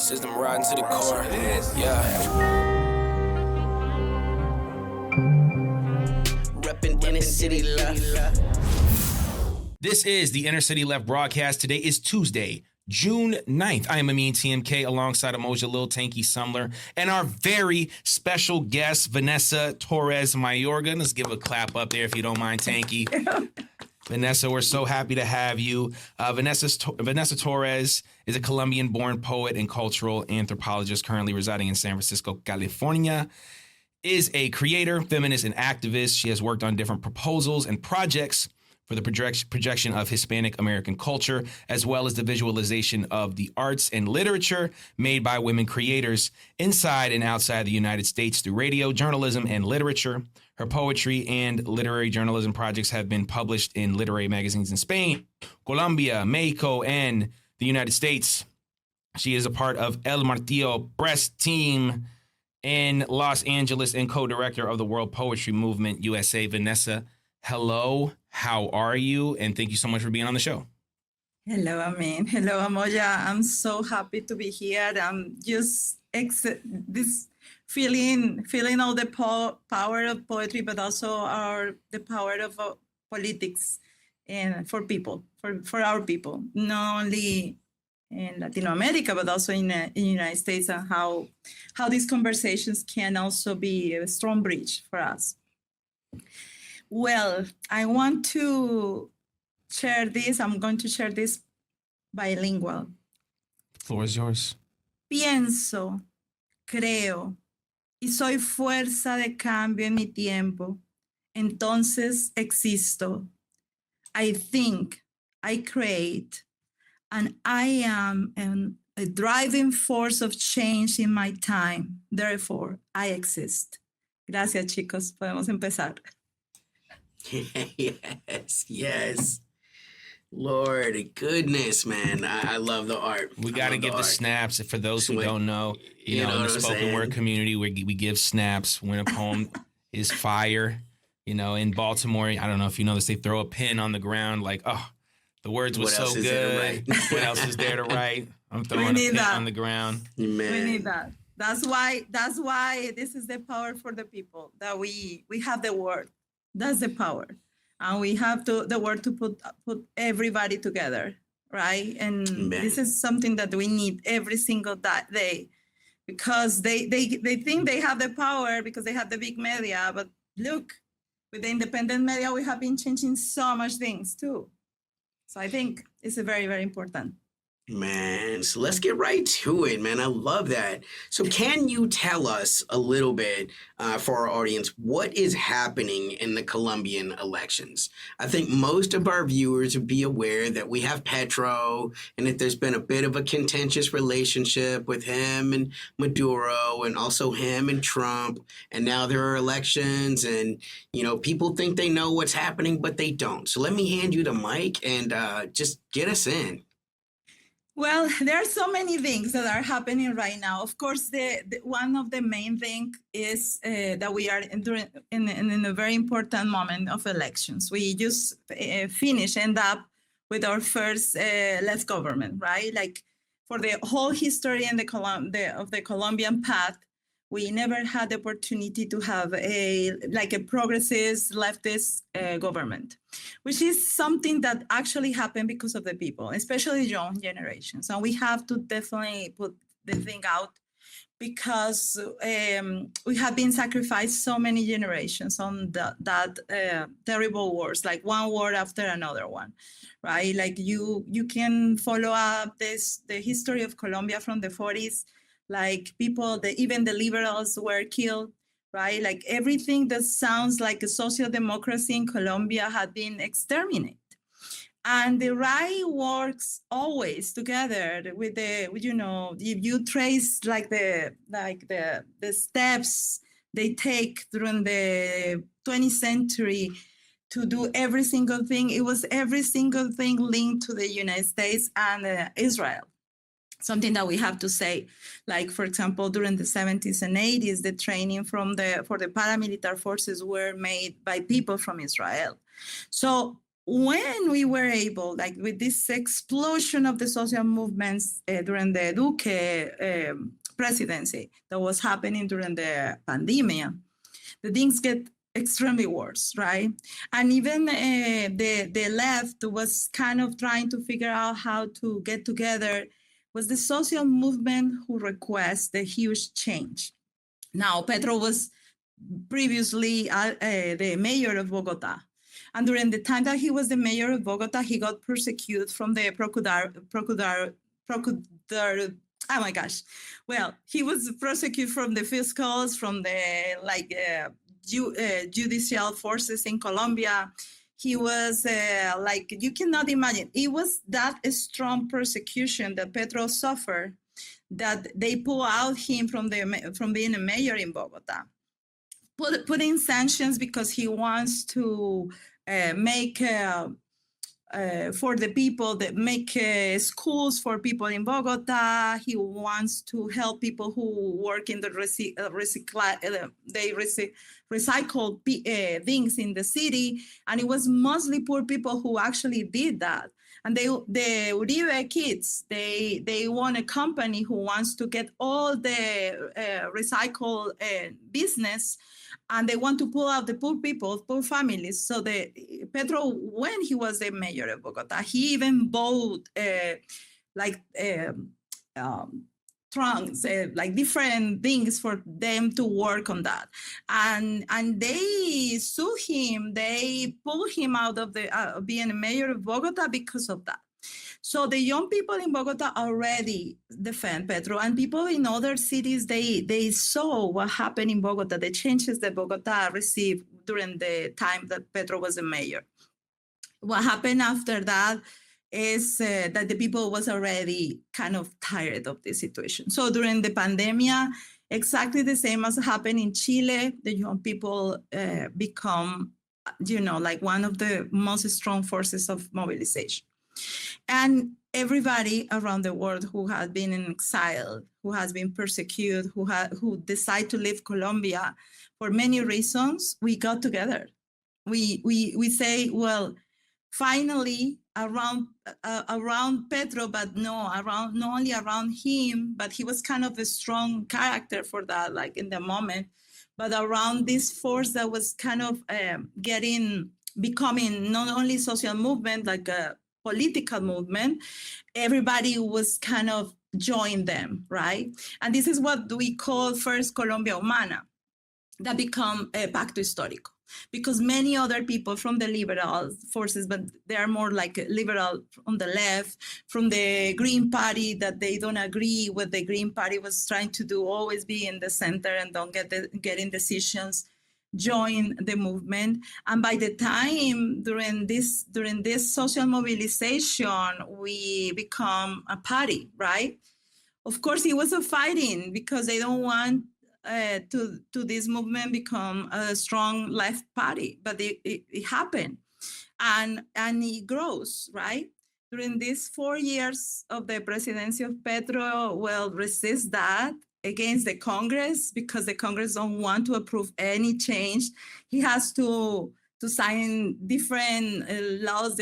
System riding to the core. Yeah. Reppin' inner city left. This is the Inner City Left broadcast. Today is Tuesday, June 9th. I am Amin TMK alongside Emoja Lil Tanky Sumler and our very special guest, Vanessa Torres-Mayorga. Let's give a clap up there if you don't mind, Tanky. Vanessa, we're so happy to have you. Vanessa Torres is a Colombian-born poet and cultural anthropologist currently residing in San Francisco, California. Is a creator, feminist, and activist. She has worked on different proposals and projects for the projection of Hispanic American culture, as well as the visualization of the arts and literature made by women creators inside and outside the United States through radio, journalism, and literature. Her poetry and literary journalism projects have been published in literary magazines in Spain, Colombia, Mexico, and the United States. She is a part of El Martillo Press team in Los Angeles and co-director of the World Poetry Movement USA. Vanessa, hello, how are you? And thank you so much for being on the show. Hello, Amin. Hello, Amoja. I'm so happy to be here. I'm just this feeling all the power of poetry, but also the power of politics and for people, for our people, not only in Latin America, but also in the United States, and how these conversations can also be a strong bridge for us. Well, I want to share this. I'm going to share this bilingual. The floor is yours. Pienso, creo, y soy fuerza de cambio en mi tiempo. Entonces existo. I think, I create, and I am a driving force of change in my time. Therefore, I exist. Gracias, chicos. Podemos empezar. Yes. Lord goodness, man. I love the art. We got to give the snaps. For those who don't know, you know, in the spoken word community, we give snaps when a poem is fire. You know, in Baltimore, I don't know if you know this, they throw a pin on the ground like, oh, the words were so good. What else is there to write? I'm throwing a pin on the ground. Man. We need that. That's why this is the power for the people, that we have the word. That's the power. And we have the word to put everybody together, right? And this is something that we need every single day, because they think they have the power because they have the big media. But look, with the independent media, we have been changing so much things too. So I think it's a very, very important. Man, so let's get right to it, man. I love that. So can you tell us a little bit for our audience, what is happening in the Colombian elections? I think most of our viewers would be aware that we have Petro, and that there's been a bit of a contentious relationship with him and Maduro, and also him and Trump. And now there are elections, and, you know, people think they know what's happening, but they don't. So let me hand you the mic and just get us in. Well, there are so many things that are happening right now. Of course, the one of the main things is that we are in a very important moment of elections. We just end up with our first left government, right? Like, for the whole history of the Colombian path, we never had the opportunity to have a progressist leftist government, which is something that actually happened because of the people, especially young generations. And we have to definitely put the thing out, because we have been sacrificed so many generations on that terrible wars, like one war after another one, right? Like you can follow up the history of Colombia from the 40s. Like even the liberals were killed, right? Like everything that sounds like a social democracy in Colombia had been exterminated. And the right works always together with if you trace the steps they take during the 20th century to do every single thing, it was every single thing linked to the United States and Israel. Something that we have to say, like, for example, during the 70s and 80s, the training for the paramilitary forces were made by people from Israel. So when we were able, like with this explosion of the social movements during the Duque presidency that was happening during the pandemic, the things get extremely worse, right? And even the left was kind of trying to figure out how to get together. Was the social movement who requests the huge change. Now, Petro was previously the mayor of Bogota. And during the time that he was the mayor of Bogota, he got persecuted from the oh my gosh. Well, he was prosecuted from the fiscals, from the judicial forces in Colombia. He was you cannot imagine. It was that strong persecution that Petro suffered that they pull out him from being a mayor in Bogota. Putting sanctions because he wants to make for the people that make schools for people in Bogota. He wants to help people who work in the recycle things in the city, and it was mostly poor people who actually did that. And the Uribe kids, they want a company who wants to get all the recycle business, and they want to pull out the poor people, poor families. So Petro, when he was the mayor of Bogota, he even bought trunks, like different things for them to work on that. And they sue him. They pulled him out of the being a mayor of Bogota because of that. So the young people in Bogota already defend Petro, and people in other cities, they saw what happened in Bogota, the changes that Bogota received during the time that Petro was the mayor. What happened after that is that the people was already kind of tired of this situation. So during the pandemic, exactly the same as happened in Chile, the young people become, like one of the most strong forces of mobilization. And everybody around the world who has been in exile, who has been persecuted, who decide to leave Colombia for many reasons, we got together. We say, well, finally around Petro, but not only around him, but he was kind of a strong character for that, like in the moment, but around this force that was kind of becoming not only social movement, like a political movement, everybody was kind of joined them, right? And this is what we call first Colombia Humana, that become a pacto histórico, because many other people from the liberal forces, but they are more like liberal on the left, from the Green Party, that they don't agree with the Green Party was trying to do, always be in the center and don't getting decisions, join the movement. And by the time during this social mobilization, we become a party, right? Of course, it was a fighting because they don't want to this movement become a strong left party, but it happened, and it grows, right? During these 4 years of the presidency of Petro, well, resist that against the Congress, because the Congress don't want to approve any change. He has to sign different laws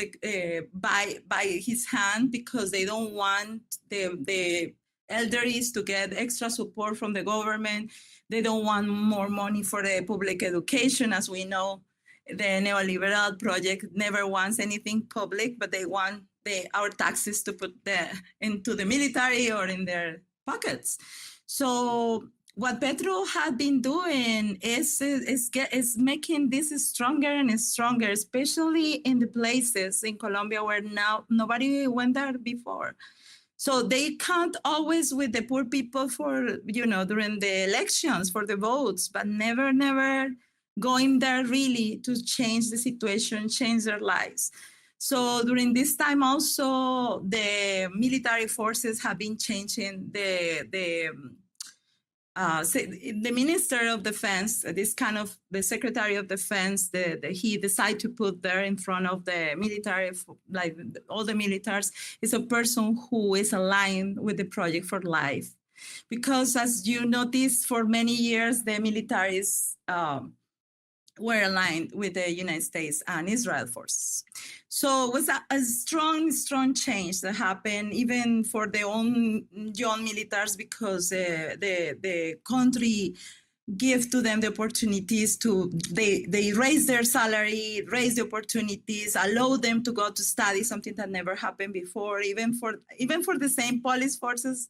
by his hand, because they don't want the elderly to get extra support from the government. They don't want more money for the public education. As we know, the neoliberal project never wants anything public, but they want our taxes to put into the military or in their pockets. So what Petro had been doing is making this stronger and stronger, especially in the places in Colombia where now nobody went there before. So they count always with the poor people for, during the elections for the votes, but never going there really to change the situation, change their lives. So during this time also, the military forces have been changing the Minister of Defense, the Secretary of Defense, he decided to put there in front of the military, like all the militaries, is a person who is aligned with the Project for Life. Because as you notice, for many years, the militaries were aligned with the United States and Israel forces. So it was a strong change that happened even for their own young militaries, because the country give to them the opportunities to, they raise their salary, raise the opportunities, allow them to go to study, something that never happened before. Even for the same police forces,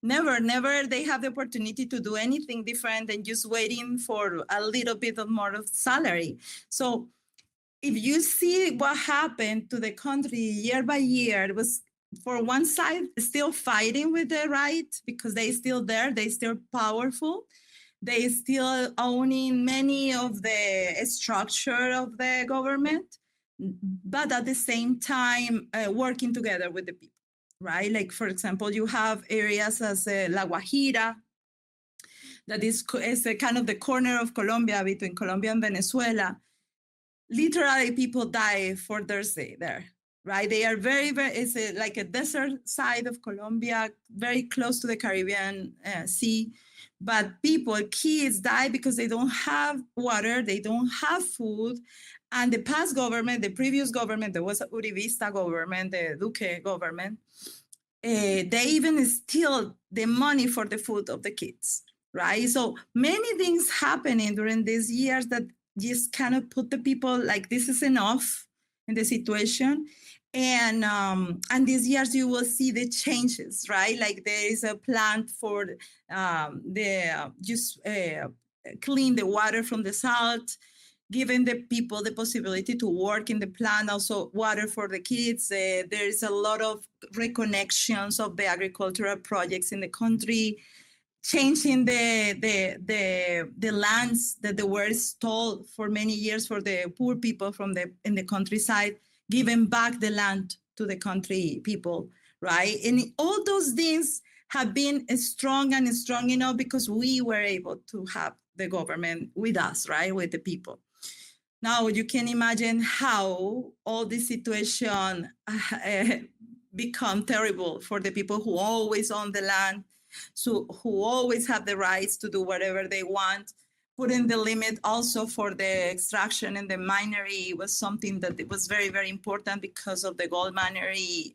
never they have the opportunity to do anything different than just waiting for a little bit of more of salary. So if you see what happened to the country year by year, it was, for one side, still fighting with the right, because they still there, they still powerful, they still owning many of the structure of the government, but at the same time working together with the people, right? Like, for example, you have areas as La Guajira, that is a kind of the corner of Colombia, between Colombia and Venezuela. Literally, people die for Thursday there, right? They are very, it's like a desert side of Colombia, very close to the Caribbean Sea. But people, kids die because they don't have water, they don't have food. And the past government, the previous government, there was a Uribista government, the Duque government, they even steal the money for the food of the kids, right? So many things happening during these years that just kind of put the people like, this is enough in the situation. And these years you will see the changes, right? Like there is a plan for clean the water from the salt, giving the people the possibility to work in the plant, also water for the kids. There is a lot of reconnections of the agricultural projects in the country, changing the lands that they were stole for many years for the poor people in the countryside, giving back the land to the country people, right? And all those things have been strong and strong enough because we were able to have the government with us, right? With the people. Now you can imagine how all this situation become terrible for the people who always own the land, so who always have the rights to do whatever they want. Putting the limit also for the extraction and the minery was something that it was very, very important because of the gold minery.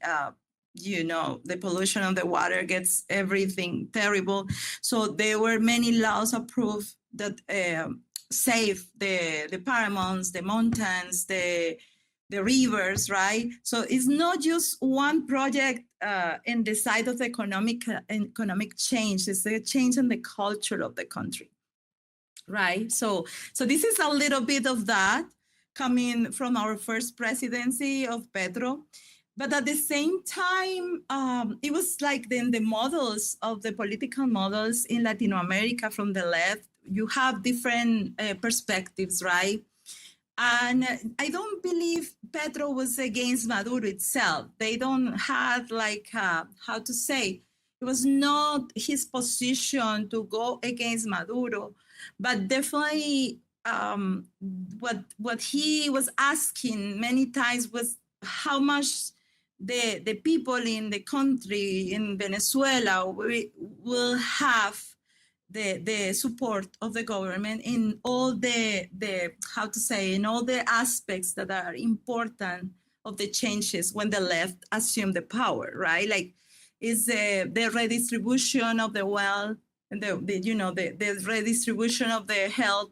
The pollution of the water gets everything terrible. So there were many laws approved that save the paramounts, the mountains, the rivers, right? So it's not just one project in the side of the economic change. It's a change in the culture of the country, right? So this is a little bit of that coming from our first presidency of Petro. But at the same time, it was like then the models of the political models in Latin America from the left, you have different perspectives, right? And I don't believe Petro was against Maduro itself. They don't have like, how to say, it was not his position to go against Maduro, but definitely what he was asking many times was how much the people in the country, in Venezuela, will have the support of the government in all in all the aspects that are important of the changes when the left assume the power, right? Like, is the redistribution of the wealth and the redistribution of the health,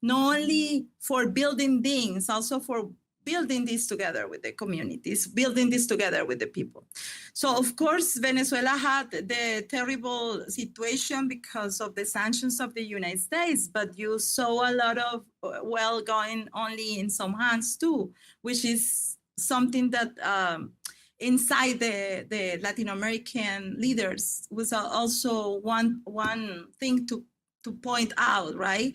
not only for building things, also for building this together with the communities, building this together with the people. So, of course, Venezuela had the terrible situation because of the sanctions of the United States, but you saw a lot of going only in some hands too, which is something that inside the Latin American leaders was also one thing to point out, right?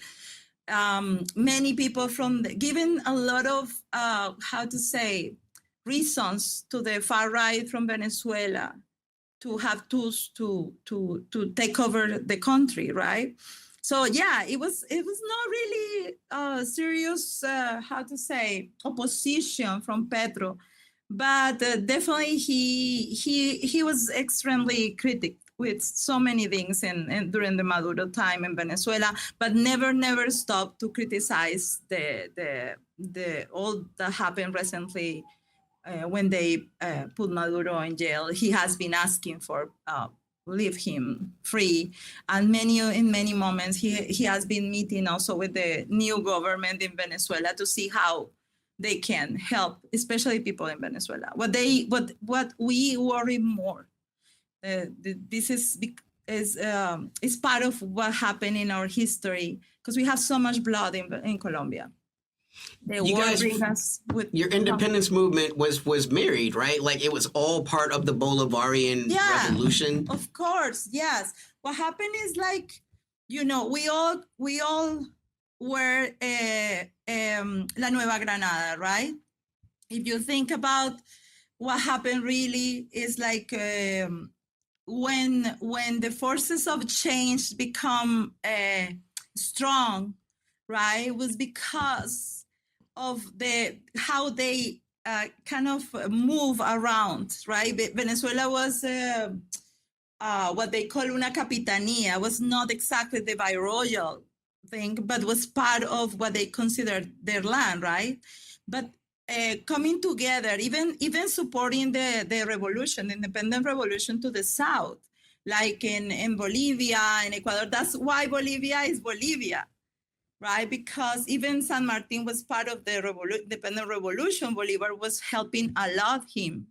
Many people given a lot of reasons to the far right from Venezuela to have tools to take over the country, right? So yeah, it was not really serious opposition from Petro, but definitely he was extremely critical with so many things in during the Maduro time in Venezuela, but never stopped to criticize the all that happened recently when they put Maduro in jail. He has been asking for leave him free, and in many moments he has been meeting also with the new government in Venezuela to see how they can help, especially people in Venezuela. What we worry more, this is part of what happened in our history, because we have so much blood in Colombia. You guys, your independence movement was married, right? Like it was all part of the Bolivarian revolution. Of course, yes. What happened is, like, you know, we all were La Nueva Granada, right? If you think about what happened, really is like when the forces of change become strong, right? It was because of how they kind of move around, right? Venezuela was what they call una capitanía. Was not exactly the viceroyal thing, but was part of what they considered their land, right? But coming together, even supporting the revolution, the independent revolution to the south, like in Bolivia and Ecuador. That's why Bolivia is Bolivia, right? Because even San Martin was part of the independent revolution. Bolivar was helping a lot him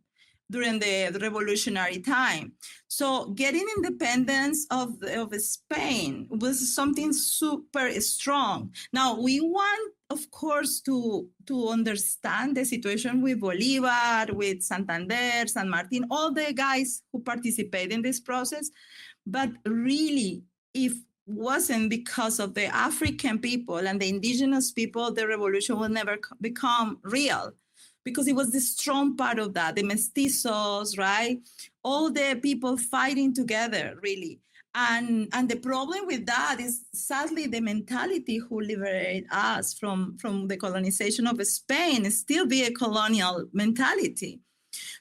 during the revolutionary time. So getting independence of Spain was something super strong. Now we want, of course, to understand the situation with Bolivar, with Santander, San Martin, all the guys who participate in this process. But really, if wasn't because of the African people and the indigenous people, the revolution will never become real, because it was the strong part of that, the mestizos, right? All the people fighting together, really. And the problem with that is, sadly, the mentality who liberated us from the colonization of Spain is still be a colonial mentality.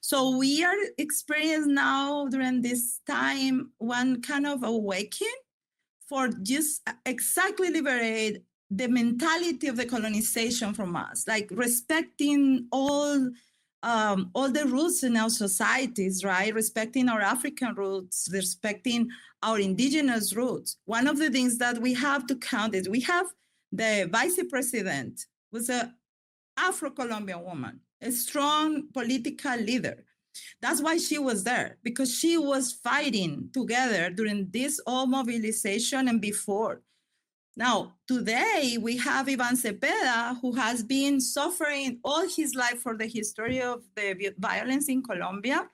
So we are experiencing now during this time one kind of awakening for just exactly liberate the mentality of the colonization from us, like respecting all the roots in our societies, right? Respecting our African roots, respecting our indigenous roots. One of the things that we have to count is we have the vice president was an Afro-Colombian woman, a strong political leader. That's why she was there, because she was fighting together during this all mobilization and before. Now, today we have Ivan Cepeda, who has been suffering all his life for the history of the violence in Colombia,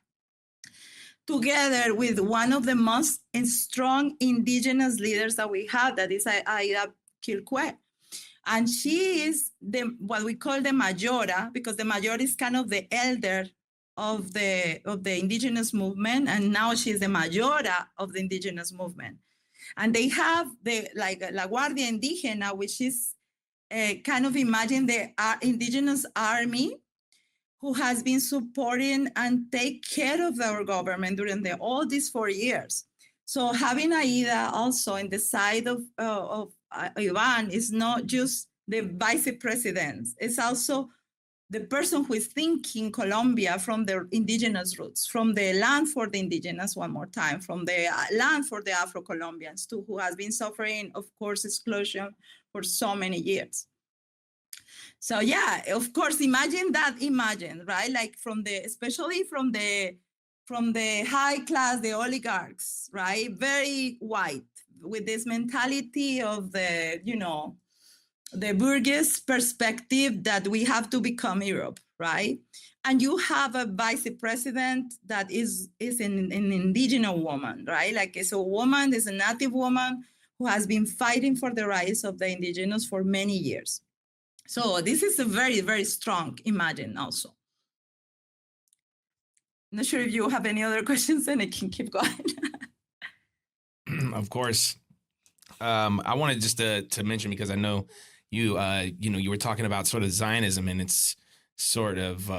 together with one of the most strong indigenous leaders that we have, that is Aida Quilcue. And she is what we call the Mayora, because the Mayora is kind of the elder of the indigenous movement, and now she's the Mayora of the indigenous movement. And they have La Guardia Indígena, which is kind of imagine the indigenous army who has been supporting and take care of our government during all these 4 years. So having Aida also in the side of Ivan is not just the vice president, it's also the person who is thinking Colombia from the indigenous roots, from the land for the indigenous, one more time, from the land for the Afro-Colombians too, who has been suffering, of course, exclusion for so many years. So yeah, of course, imagine, right? Like especially from the high class, the oligarchs, right? Very white, with this mentality of the Burgess perspective that we have to become Europe, right? And you have a vice president that is an indigenous woman, right? Like it's a woman, is a native woman who has been fighting for the rights of the indigenous for many years. So this is a very, very strong imagine also. Not sure if you have any other questions, and I can keep going. Of course. I wanted just to mention, because I know you were talking about sort of Zionism and its sort of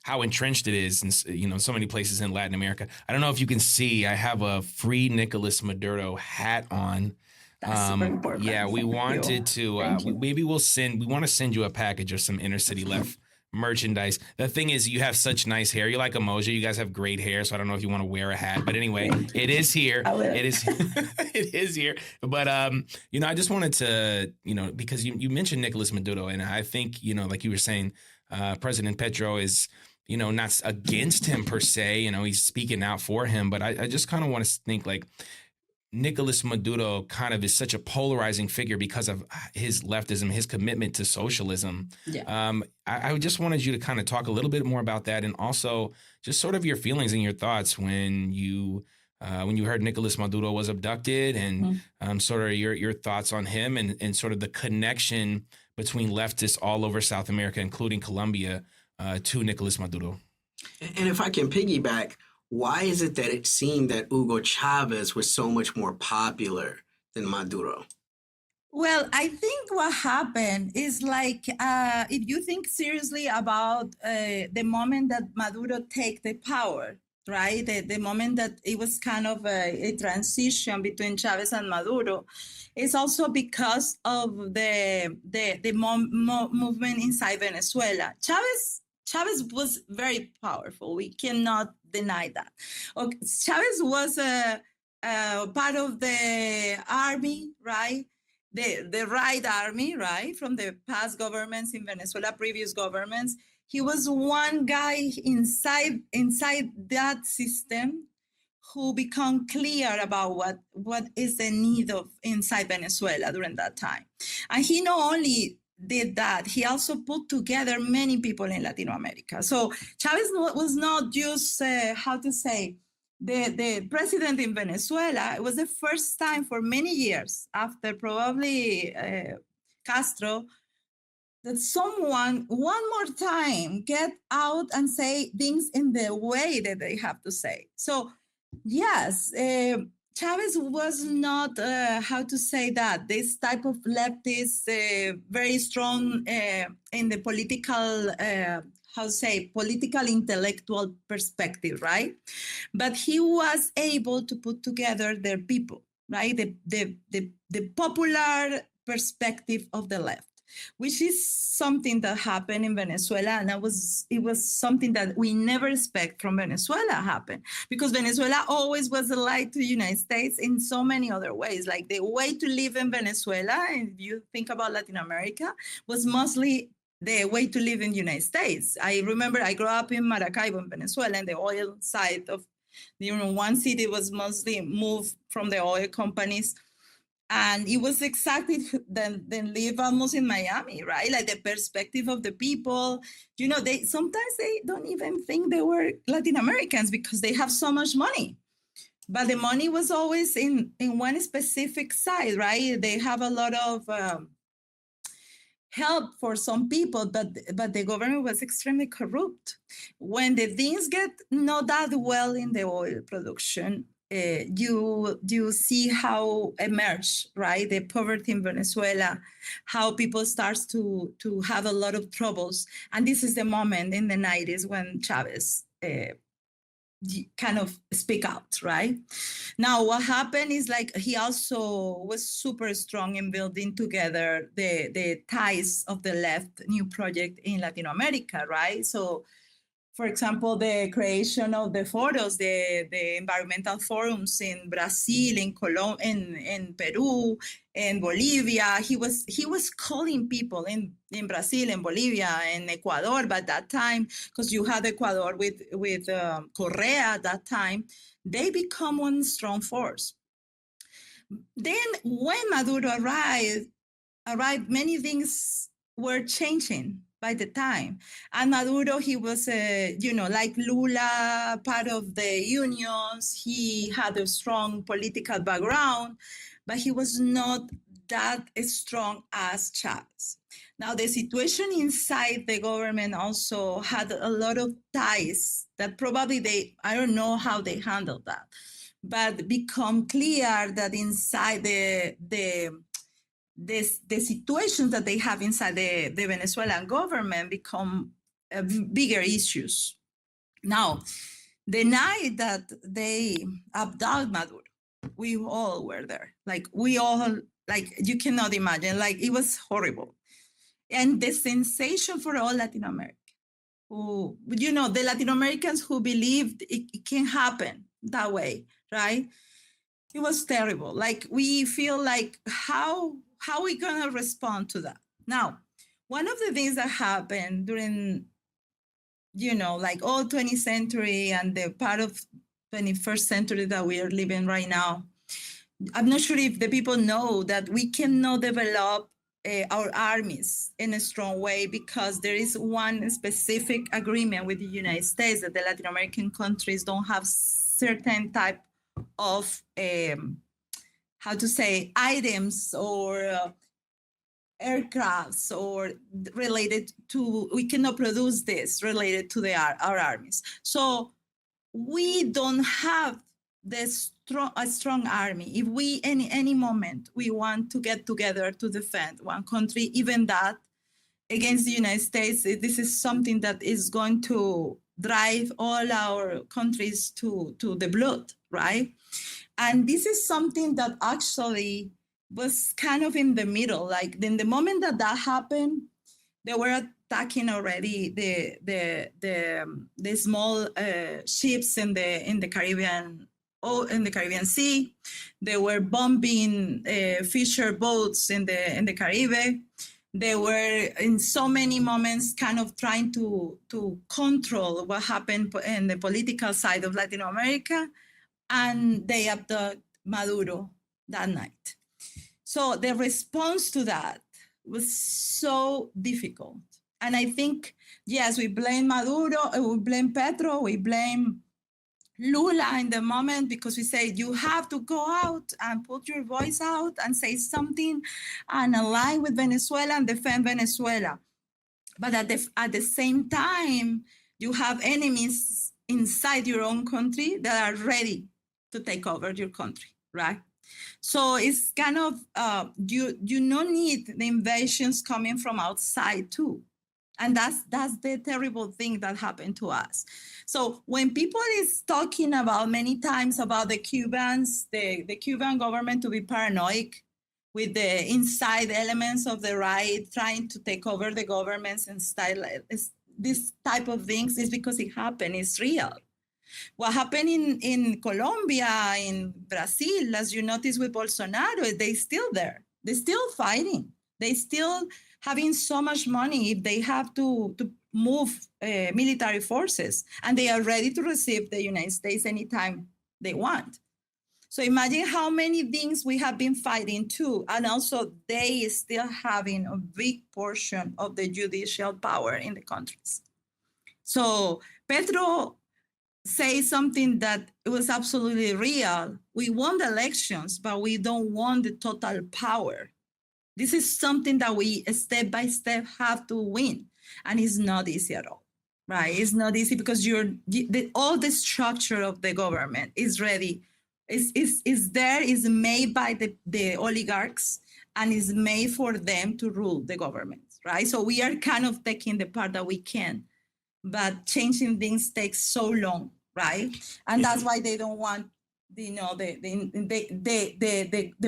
how entrenched it is in, so many places in Latin America. I don't know if you can see, I have a free Nicolas Maduro hat on. That's super important. Yeah, we wanted to, maybe we want to send you a package of some Inner City Left merchandise. The thing is, you have such nice hair. You're like Emoji. You guys have great hair, so I don't know if you want to wear a hat. But anyway, it is here. It is it is here. But I just wanted to, because you mentioned Nicolas Maduro, and I think, like you were saying, President Petro is, not against him per se. He's speaking out for him. But I just kind of want to think like Nicolas Maduro kind of is such a polarizing figure because of his leftism, his commitment to socialism. Yeah. I just wanted you to kind of talk a little bit more about that, and also just sort of your feelings and your thoughts when you heard Nicolas Maduro was abducted, and sort of your thoughts on him, and sort of the connection between leftists all over South America, including Colombia, to Nicolas Maduro. And if I can piggyback, why is it that it seemed that Hugo Chavez was so much more popular than Maduro? Well, I think what happened is like, if you think seriously about the moment that Maduro take the power, right? The moment that it was kind of a transition between Chavez and Maduro, it's also because of the movement inside Venezuela. Chavez was very powerful. We cannot deny that. Okay, Chavez was a part of the army, right? The right army, right? From the past governments in Venezuela, previous governments. He was one guy inside that system who become clear about what is the need of inside Venezuela during that time. And he not only did that, he also put together many people in Latin America. So Chavez was not just, the president in Venezuela. It was the first time for many years, after probably Castro, that someone one more time get out and say things in the way that they have to say. So yes, Chavez was not, this type of leftist, very strong in the political, political intellectual perspective, right? But he was able to put together their people, right? The popular perspective of the left, which is something that happened in Venezuela. And it was something that we never expect from Venezuela happen, because Venezuela always was allied to the United States in so many other ways. Like the way to live in Venezuela, and if you think about Latin America, was mostly the way to live in the United States. I remember I grew up in Maracaibo, in Venezuela, and the oil side of, one city was mostly moved from the oil companies. And it was exactly then live almost in Miami, right? Like the perspective of the people, they sometimes they don't even think they were Latin Americans because they have so much money. But the money was always in one specific side, right? They have a lot of help for some people, but the government was extremely corrupt. When the things get not that well in the oil production, you see how emerge, right? The poverty in Venezuela, how people starts to have a lot of troubles. And this is the moment in the 90s when Chavez kind of speak out, right? Now, what happened is like he also was super strong in building together the ties of the left new project in Latin America, right? So, for example, the creation of the foros, the environmental forums in Brazil, in Colombia, in Peru, in Bolivia. He was calling people in Brazil, in Bolivia, in Ecuador. But at that time, because you had Ecuador with Correa at that time, they become one strong force. Then when Maduro arrived, many things were changing by the time. And Maduro, he was, like Lula, part of the unions. He had a strong political background, but he was not that strong as Chavez. Now, the situation inside the government also had a lot of ties that probably I don't know how they handled that, but become clear that inside the situations that they have inside the Venezuelan government become bigger issues. Now, the night that they abducted Maduro, we all were there. Like you cannot imagine, like it was horrible. And the sensation for all Latin America, who, the Latin Americans who believed it can happen that way, right? It was terrible. Like we feel like how we gonna respond to that? Now, one of the things that happened during, like all 20th century and the part of 21st century that we are living right now, I'm not sure if the people know that we cannot develop our armies in a strong way because there is one specific agreement with the United States that the Latin American countries don't have certain type of items or aircrafts or related to, we cannot produce this related to our armies. So we don't have a strong army. If we, any moment, we want to get together to defend one country, even that against the United States, this is something that is going to drive all our countries to the blood, right? And this is something that actually was kind of in the middle. Like in the moment that happened, they were attacking already the small ships in the Caribbean. In the Caribbean Sea, they were bombing fisher boats in the Caribbean. They were in so many moments kind of trying to control what happened in the political side of Latin America, and they abducted Maduro that night. So the response to that was so difficult. And I think, yes, we blame Maduro, we blame Petro, we blame Lula in the moment because we say you have to go out and put your voice out and say something and align with Venezuela and defend Venezuela. But at the same time, you have enemies inside your own country that are ready to take over your country, right? So it's kind of, you don't need the invasions coming from outside too. And that's the terrible thing that happened to us. So when people is talking about many times about the Cubans, the Cuban government to be paranoid with the inside elements of the right trying to take over the governments and style, this type of things is because it happened, it's real. What happened in Colombia, in Brazil, as you notice with Bolsonaro, they still there. They're still fighting. They still having so much money if they have to move military forces, and they are ready to receive the United States anytime they want. So imagine how many things we have been fighting too, and also they still having a big portion of the judicial power in the countries. So Petro say something that it was absolutely real. We won the elections, but we don't want the total power. This is something that we step by step have to win. And it's not easy at all, right? It's not easy because all the structure of the government is ready. Is there, is made by the oligarchs, and is made for them to rule the government, right? So we are kind of taking the part that we can, but changing things takes so long, right? And that's why they don't want the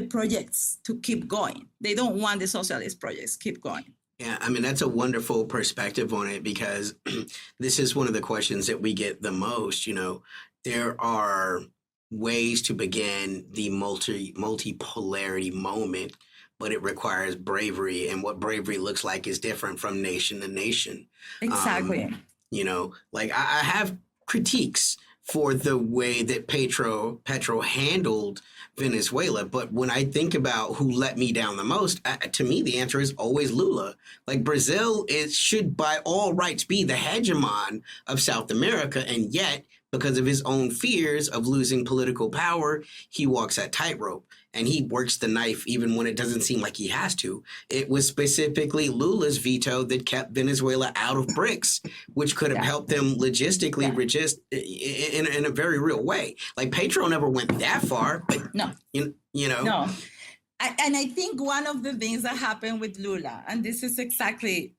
projects to keep going. They don't want the socialist projects keep going. Yeah, I mean, that's a wonderful perspective on it, because this is one of the questions that we get the most. There are ways to begin the multipolarity moment, but it requires bravery, and what bravery looks like is different from nation to nation. Exactly. Like I have critiques for the way that Petro handled Venezuela. But when I think about who let me down the most, to me, the answer is always Lula. Like Brazil should by all rights be the hegemon of South America. And yet, because of his own fears of losing political power, he walks that tightrope. And he works the knife even when it doesn't seem like he has to. It was specifically Lula's veto that kept Venezuela out of BRICS, which could have helped them logistically resist in a very real way. Like Petro never went that far. But, no. No. And I think one of the things that happened with Lula, and this is exactly,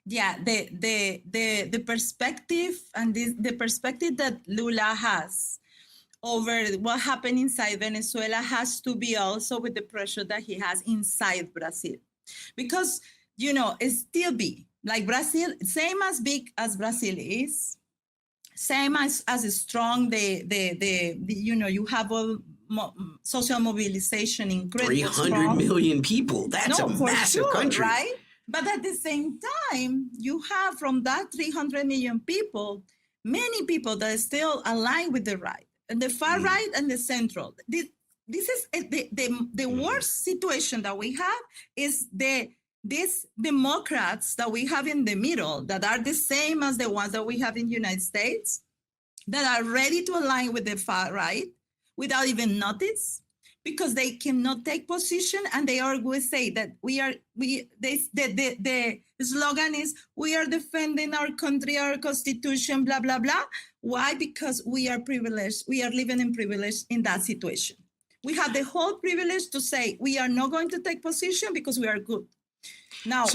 Yeah, the perspective and the perspective that Lula has over what happened inside Venezuela has to be also with the pressure that he has inside Brazil. Because, it still be like Brazil, same as big as Brazil is, same as strong you have all social mobilization incredible 300 strong. million people. That's a massive country. Right? But at the same time, you have from that 300 million people, many people that are still aligned with the right, and the far right and the central. This is the worst situation that we have is these Democrats that we have in the middle that are the same as the ones that we have in the United States that are ready to align with the far right without even notice, because they cannot take position, and they always say that the slogan is we are defending our country, our constitution, blah blah blah. Why? Because we are privileged. We are living in privilege in that situation. We have the whole privilege to say we are not going to take position because we are good. Now,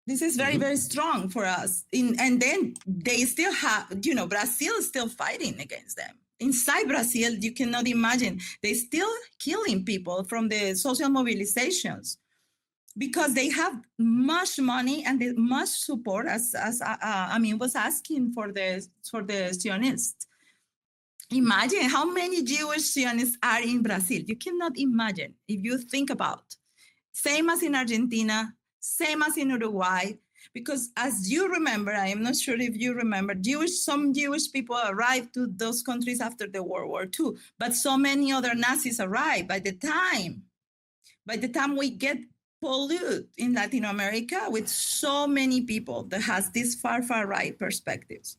this is very, very strong for us. And then they still have, Brazil is still fighting against them. Inside Brazil, you cannot imagine. They still killing people from the social mobilizations because they have much money and much support, as Amin was asking for the Zionists. Imagine how many Jewish Zionists are in Brazil. You cannot imagine if you think about. Same as in Argentina, same as in Uruguay, because as you remember, I am not sure if you remember, some Jewish people arrived to those countries after the World War II, but so many other Nazis arrived. By the time we get polluted in Latin America with so many people that has these far right perspectives.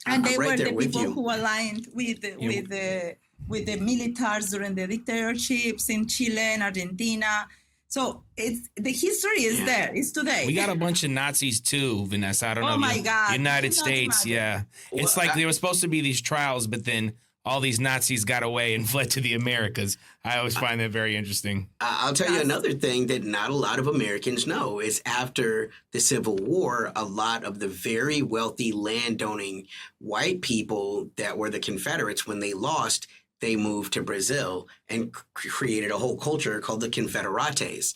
And they were the people who aligned with the militaries during the dictatorships in Chile and Argentina. So the history is there. It's today. We got a bunch of Nazis too, Vanessa. I don't know. Oh my God. United States, yeah. It's like there were supposed to be these trials, but then all these Nazis got away and fled to the Americas. I always find that very interesting. I'll tell you another thing that not a lot of Americans know is after the Civil War, a lot of the very wealthy landowning white people that were the Confederates, when they lost, they moved to Brazil and created a whole culture called the Confederates,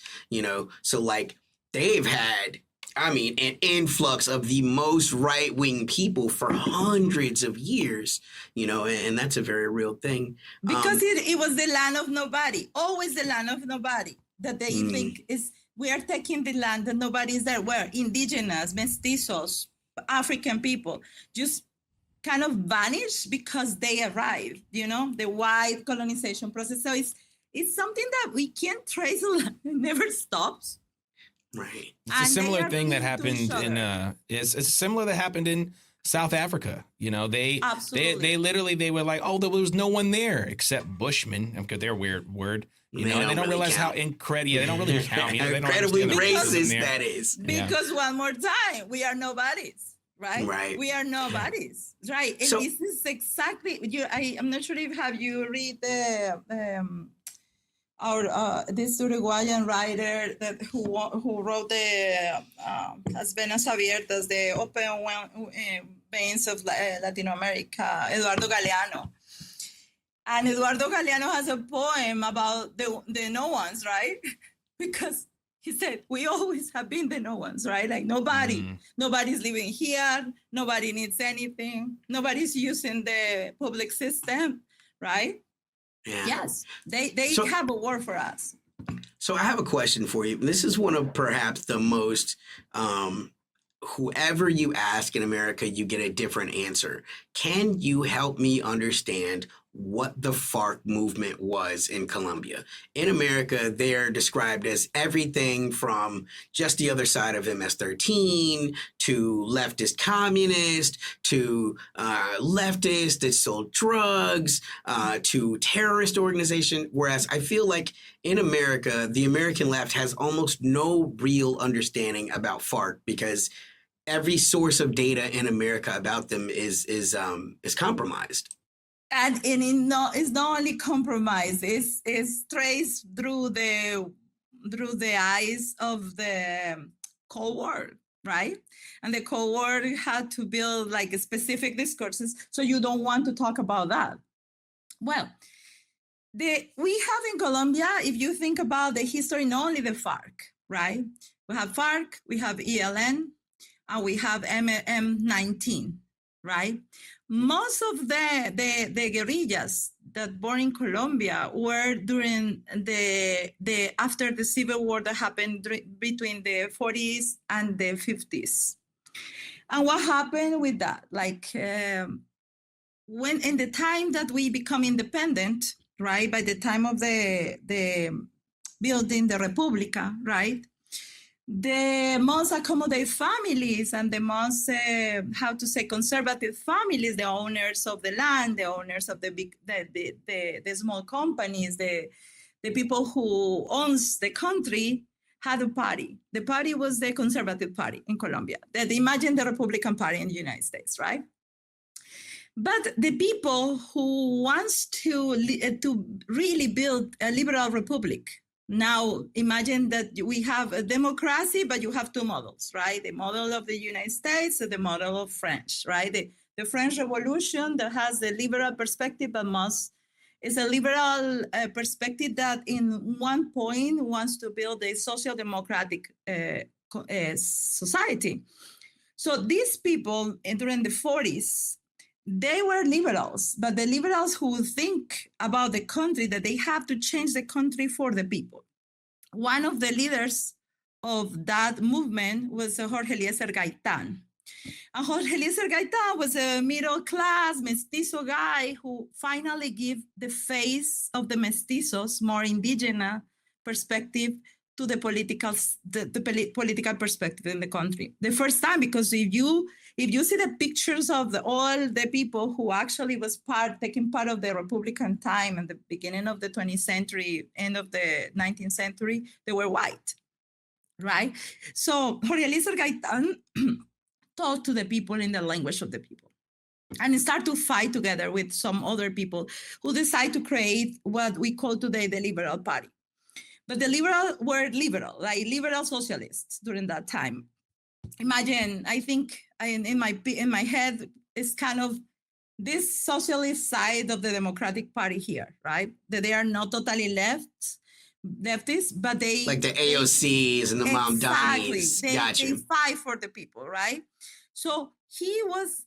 So like they've had, an influx of the most right-wing people for hundreds of years, and that's a very real thing. Because it was the land of nobody, always the land of nobody, that they think is, we are taking the land that nobody is there. Where indigenous, mestizos, African people, just kind of vanish because they arrived, the white colonization process. So it's something that we can't trace. It never stops. Right. It's a similar thing that happened it's similar that happened in South Africa. They literally, they were like, oh, there was no one there except Bushmen, because they're weird word. And they don't realize how incredible. They don't really count. Incredibly racist that is. Because one more time, we are nobodies. Right. We are nobodies. Right. And so, this is exactly I'm not sure if you read this Uruguayan writer who wrote the Las Venas Abiertas, the open veins of Latin America, Eduardo Galeano. And Eduardo Galeano has a poem about the no ones, right? Because he said, we always have been the no ones, right? Like nobody's living here. Nobody needs anything. Nobody's using the public system, right? Yeah. Yes, they have a war for us. So I have a question for you. This is one of perhaps the most, whoever you ask in America, you get a different answer. Can you help me understand what the FARC movement was in Colombia? In America, they're described as everything from just the other side of MS-13 to leftist communist to leftist that sold drugs to terrorist organization. Whereas I feel like in America, the American left has almost no real understanding about FARC because every source of data in America about them is compromised. And it's not only compromised; it's traced through the eyes of the Cold War, right? And the Cold War had to build like specific discourses, so you don't want to talk about that. Well, we have in Colombia, if you think about the history, not only the FARC, right? We have FARC, we have ELN, and we have M19, right? Most of the guerrillas that born in Colombia were during the after the civil war that happened between the 40s and the 50s. And what happened with that? Like when in the time that we become independent, right? By the time of the building the República, right? The most accommodated families and the most, how to say, conservative families, the owners of the land, the owners of the big, the small companies, the people who owns the country had a party. The party was the Conservative Party in Colombia. Imagine the Republican Party in the United States, right? But the people who wants to really build a liberal republic. Now, imagine that we have a democracy, but you have two models, right? The model of the United States and the model of French, right? The French Revolution that has the liberal perspective, but is a liberal perspective that in one point wants to build a social democratic society. So these people during the 40s, they were liberals, but the liberals who think about the country, that they have to change the country for the people. One of the leaders of that movement was Jorge Eliezer Gaitán. And Jorge Eliezer Gaitán was a middle-class mestizo guy who finally gave the face of the mestizos, more indigenous perspective, to the political perspective in the country. The first time, because if you see the pictures of all the people who actually was taking part of the Republican time at the beginning of the 20th century, end of the 19th century, they were white, right? So Jorge Eliezer Gaitán talked to the people in the language of the people and start to fight together with some other people who decide to create what we call today the Liberal Party. But the liberal were liberal, like liberal socialists during that time. Imagine, I think in my head is kind of this socialist side of the Democratic Party here, right? That they are not totally leftists, but they like the AOCs and the exactly, Mamdanis. They fight for the people, right? So he was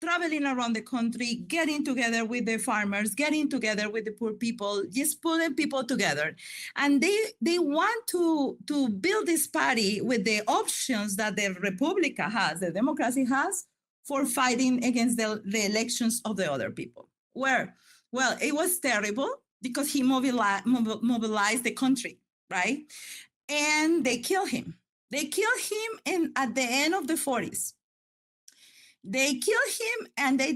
traveling around the country, getting together with the farmers, getting together with the poor people, just pulling people together. And they want to build this party with the options that the Republica has, the democracy has, for fighting against the elections of the other people. Well, it was terrible because he mobilized the country, right? And they killed him. They killed him at the end of the 40s. They killed him and they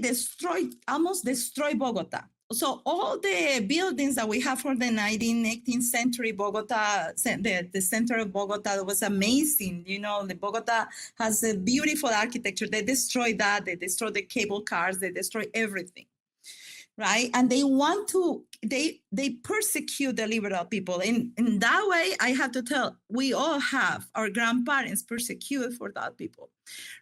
almost destroyed Bogota. So all the buildings that we have from the 18th century Bogota, the center of Bogota was amazing. You know, the Bogota has a beautiful architecture. They destroyed that. They destroyed the cable cars. They destroyed everything, right? And they persecute the liberal people. In that way, I have to tell, we all have our grandparents persecuted for that people,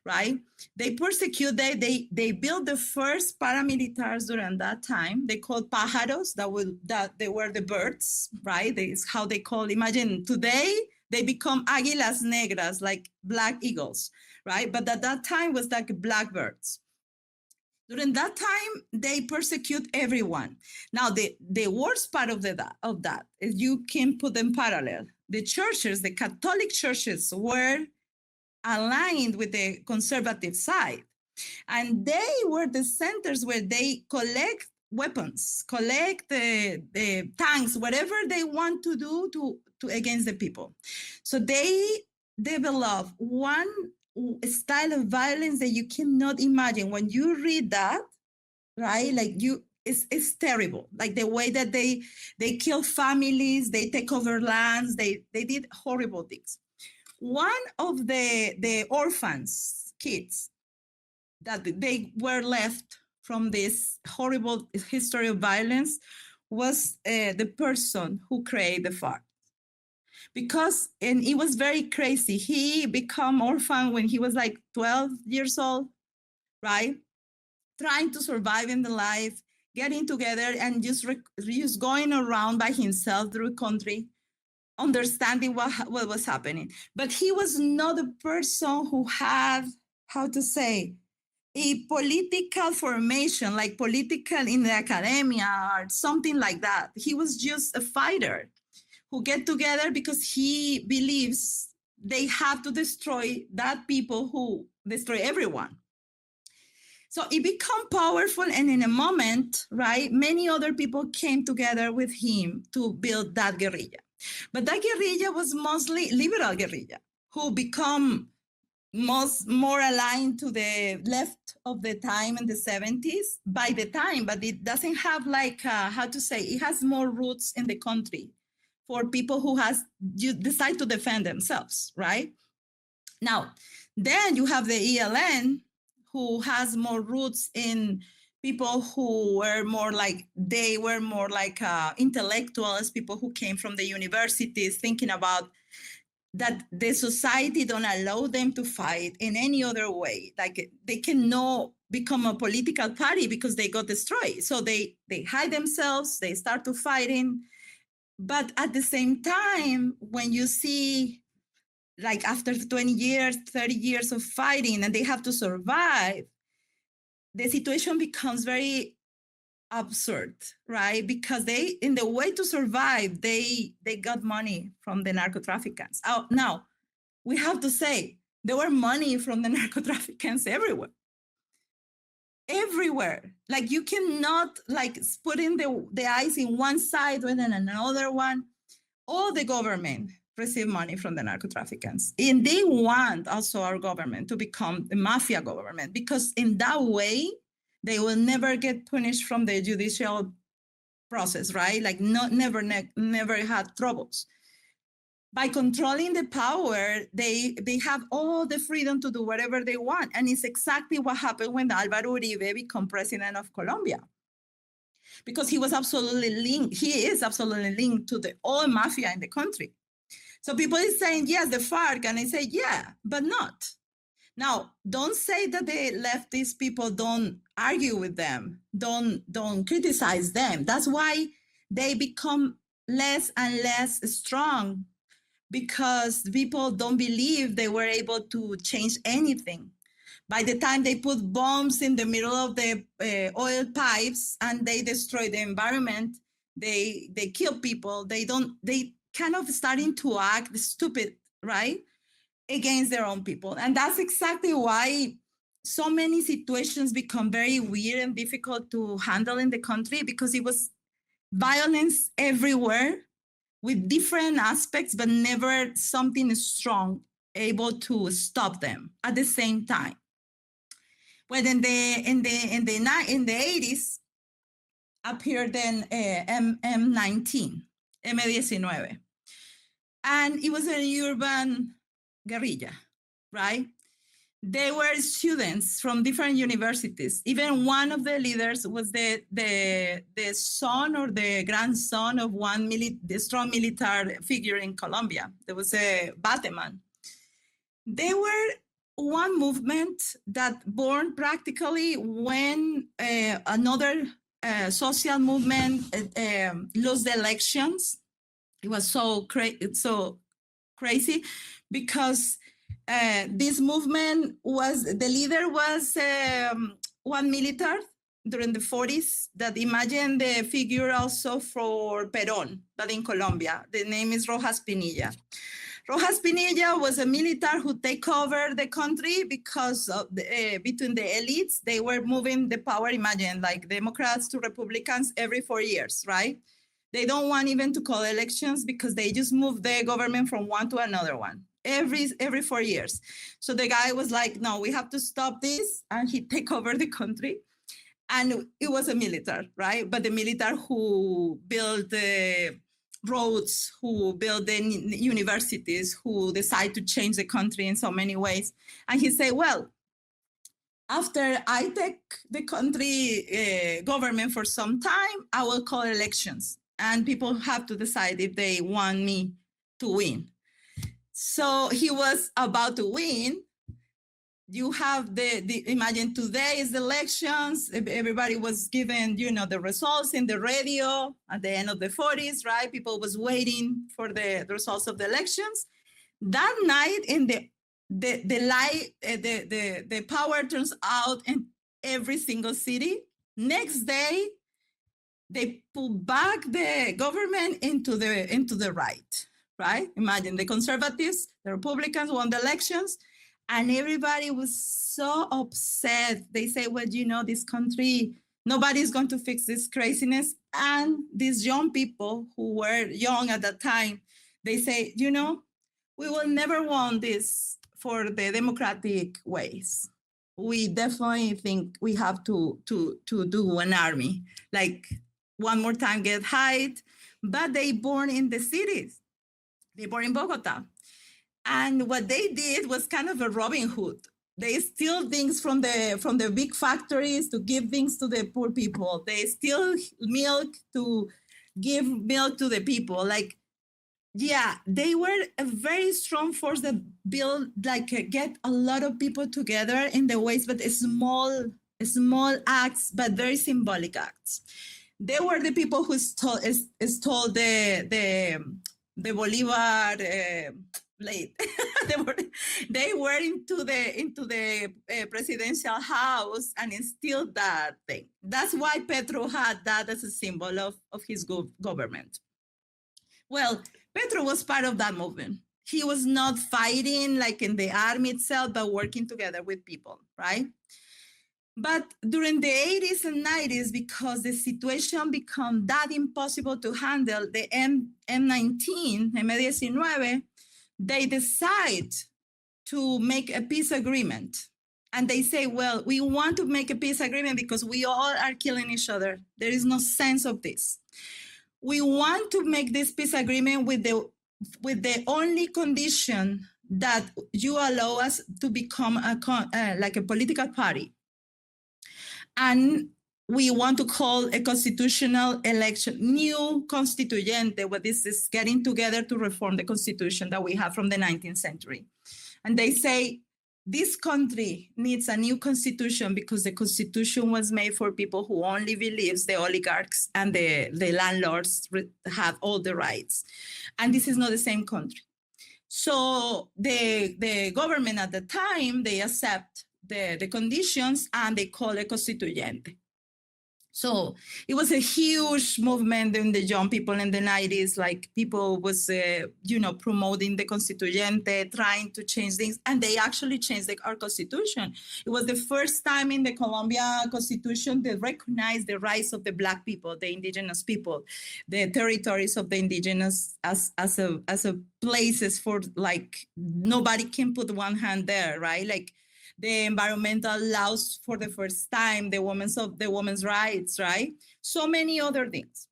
right? They persecute, they built the first paramilitaries during that time. They called pájaros, that they were the birds, right? It's how they call, imagine today, they become águilas negras, like black eagles, right? But at that time was like blackbirds. During that time, they persecute everyone. Now, the worst part of that is you can put them parallel. The churches, the Catholic churches, were aligned with the conservative side. And they were the centers where they collect weapons, collect the tanks, whatever they want to do to against the people. So they develop one style of violence that you cannot imagine. When you read that, right, like it's terrible. Like the way that they kill families, they take over lands, they did horrible things. One of the orphans kids that they were left from this horrible history of violence was the person who created the FARC. and it was very crazy. He became orphan when he was like 12 years old, right? Trying to survive in the life, getting together and just going around by himself through the country, understanding what was happening. But he was not a person who had, how to say, a political formation, like political in the academia or something like that. He was just a fighter who get together because he believes they have to destroy that people who destroy everyone. So it became powerful, and in a moment, right, many other people came together with him to build that guerrilla. But that guerrilla was mostly liberal guerrilla, who become more aligned to the left of the time in the 70s by the time, but it doesn't have like, how to say, it has more roots in the country for people who decide to defend themselves, right? Now, then you have the ELN, who has more roots in people who were more like, intellectuals, people who came from the universities thinking about that the society don't allow them to fight in any other way. Like they cannot become a political party because they got destroyed. So they hide themselves, they start to fighting. But at the same time, when you see, like after 20 years, 30 years of fighting and they have to survive, the situation becomes very absurd, right? Because in the way to survive, they got money from the narco traffickers. Now, we have to say, there were money from the narco traffickers everywhere. Everywhere. Like you cannot like put in the eyes in one side and then another one. All the government receive money from the narco traffickers. And they want also our government to become a mafia government, because in that way, they will never get punished from the judicial process, right? Like never had troubles. By controlling the power, they have all the freedom to do whatever they want. And it's exactly what happened when Álvaro Uribe became president of Colombia. Because he is absolutely linked to the all mafia in the country. So people is saying, yes, the FARC, and I say, yeah, but not. Now, don't say that the leftist people don't argue with them, don't criticize them. That's why they become less and less strong, because people don't believe they were able to change anything. By the time they put bombs in the middle of the oil pipes and they destroy the environment, they kill people. They kind of starting to act stupid, right? Against their own people. And that's exactly why so many situations become very weird and difficult to handle in the country, because it was violence everywhere with different aspects, but never something strong able to stop them at the same time. Well, in the 80s appeared then M19, and it was an urban guerrilla, right? They were students from different universities. Even one of the leaders was the son or the grandson of the strong military figure in Colombia. There was a Bateman. They were one movement that born practically when another social movement lost the elections. It was so crazy because this movement the leader was one military during the 40s that imagine the figure also for Perón, but in Colombia. The name is Rojas Pinilla. Rojas Pinilla was a military who take over the country because of between the elites, they were moving the power, imagine, like Democrats to Republicans every 4 years, right? They don't want even to call elections because they just move the government from one to another one every 4 years. So the guy was like, no, we have to stop this. And he take over the country. And it was a military, right? But the military who built the roads, who built the universities, who decide to change the country in so many ways. And he said, well, after I take the country government for some time, I will call elections. And people have to decide if they want me to win. So he was about to win. You have imagine today's elections, everybody was given, the results in the radio at the end of the 40s, right? People was waiting for the results of the elections. That night in the power turns out in every single city. Next day, they pull back the government into the right? Imagine the conservatives, the Republicans won the elections, and everybody was so upset. They say, well, this country, nobody's going to fix this craziness. And these young people who were young at that time, they say, we will never want this for the democratic ways. We definitely think we have to do an army, like one more time get hired, but they born in the cities. They born in Bogota. And what they did was kind of a Robin Hood. They steal things from the big factories to give things to the poor people. They steal milk to give milk to the people. Like, yeah, they were a very strong force that built, get a lot of people together in the ways, but small acts, but very symbolic acts. They were the people who stole the Bolivar plate. they were into the presidential house and instilled that thing. That's why Petro had that as a symbol of his government. Well, Petro was part of that movement. He was not fighting like in the army itself, but working together with people, right? But during the 80s and 90s, because the situation became that impossible to handle, the M19, they decide to make a peace agreement. And they say, well, we want to make a peace agreement because we all are killing each other. There is no sense of this. We want to make this peace agreement with the only condition that you allow us to become like a political party. And we want to call a constitutional election, new constituyente, what this is getting together to reform the constitution that we have from the 19th century. And they say, this country needs a new constitution because the constitution was made for people who only believes the oligarchs and the landlords have all the rights. And this is not the same country. So the government at the time, they accept the conditions and they call it constituyente. So it was a huge movement in the young people in the 90s, like people was, promoting the constituyente, trying to change things, and they actually changed our constitution. It was the first time in the Colombian constitution they recognized the rights of the Black people, the indigenous people, the territories of the indigenous as a places for like, nobody can put one hand there, right? Like, the environmental laws for the first time, the women's rights, right? So many other things.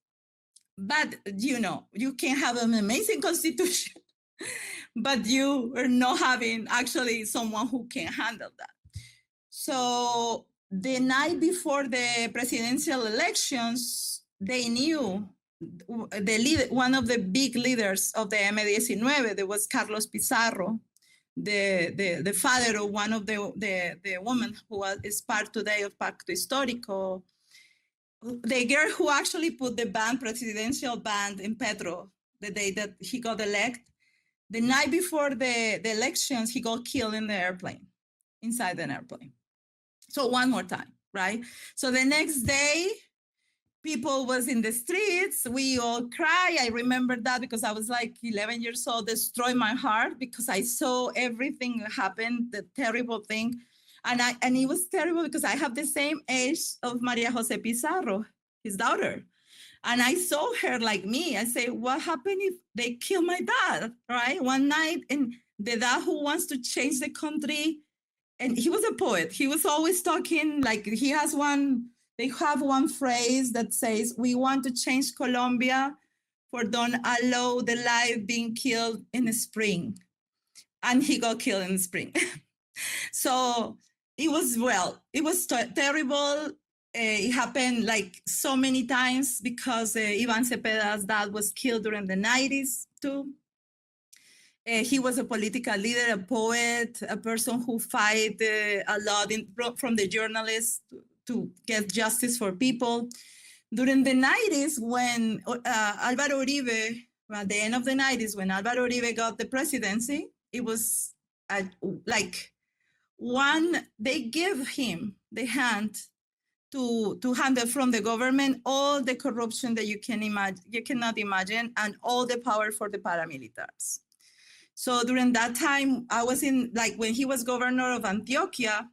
But, you can have an amazing constitution, but you are not having actually someone who can handle that. So the night before the presidential elections, they knew one of the big leaders of the M19, there was Carlos Pizarro, the father of one of the women who is part today of Pacto Histórico, the girl who actually put the presidential band in Petro the day that he got elected. The night before the elections, he got killed in the airplane, inside an airplane. So one more time, right? So the next day, people was in the streets. We all cry. I remember that because I was like 11 years old, destroyed my heart because I saw everything happen, the terrible thing. And it was terrible because I have the same age of Maria Jose Pizarro, his daughter. And I saw her like me. I say, what happened if they kill my dad, right? One night, and the dad who wants to change the country, and he was a poet. He was always talking, like they have one phrase that says, we want to change Colombia for don't allow the life being killed in the spring. And he got killed in the spring. So it was terrible. It happened like so many times because Ivan Cepeda's dad was killed during the 90s too. He was a political leader, a poet, a person who fight a lot from the journalists to get justice for people. During the 90s, when Álvaro Uribe, at the end of the 90s, when Álvaro Uribe got the presidency, it was like they give him the hand to handle from the government all the corruption that you cannot imagine, and all the power for the paramilitaries. So during that time, I was when he was governor of Antioquia,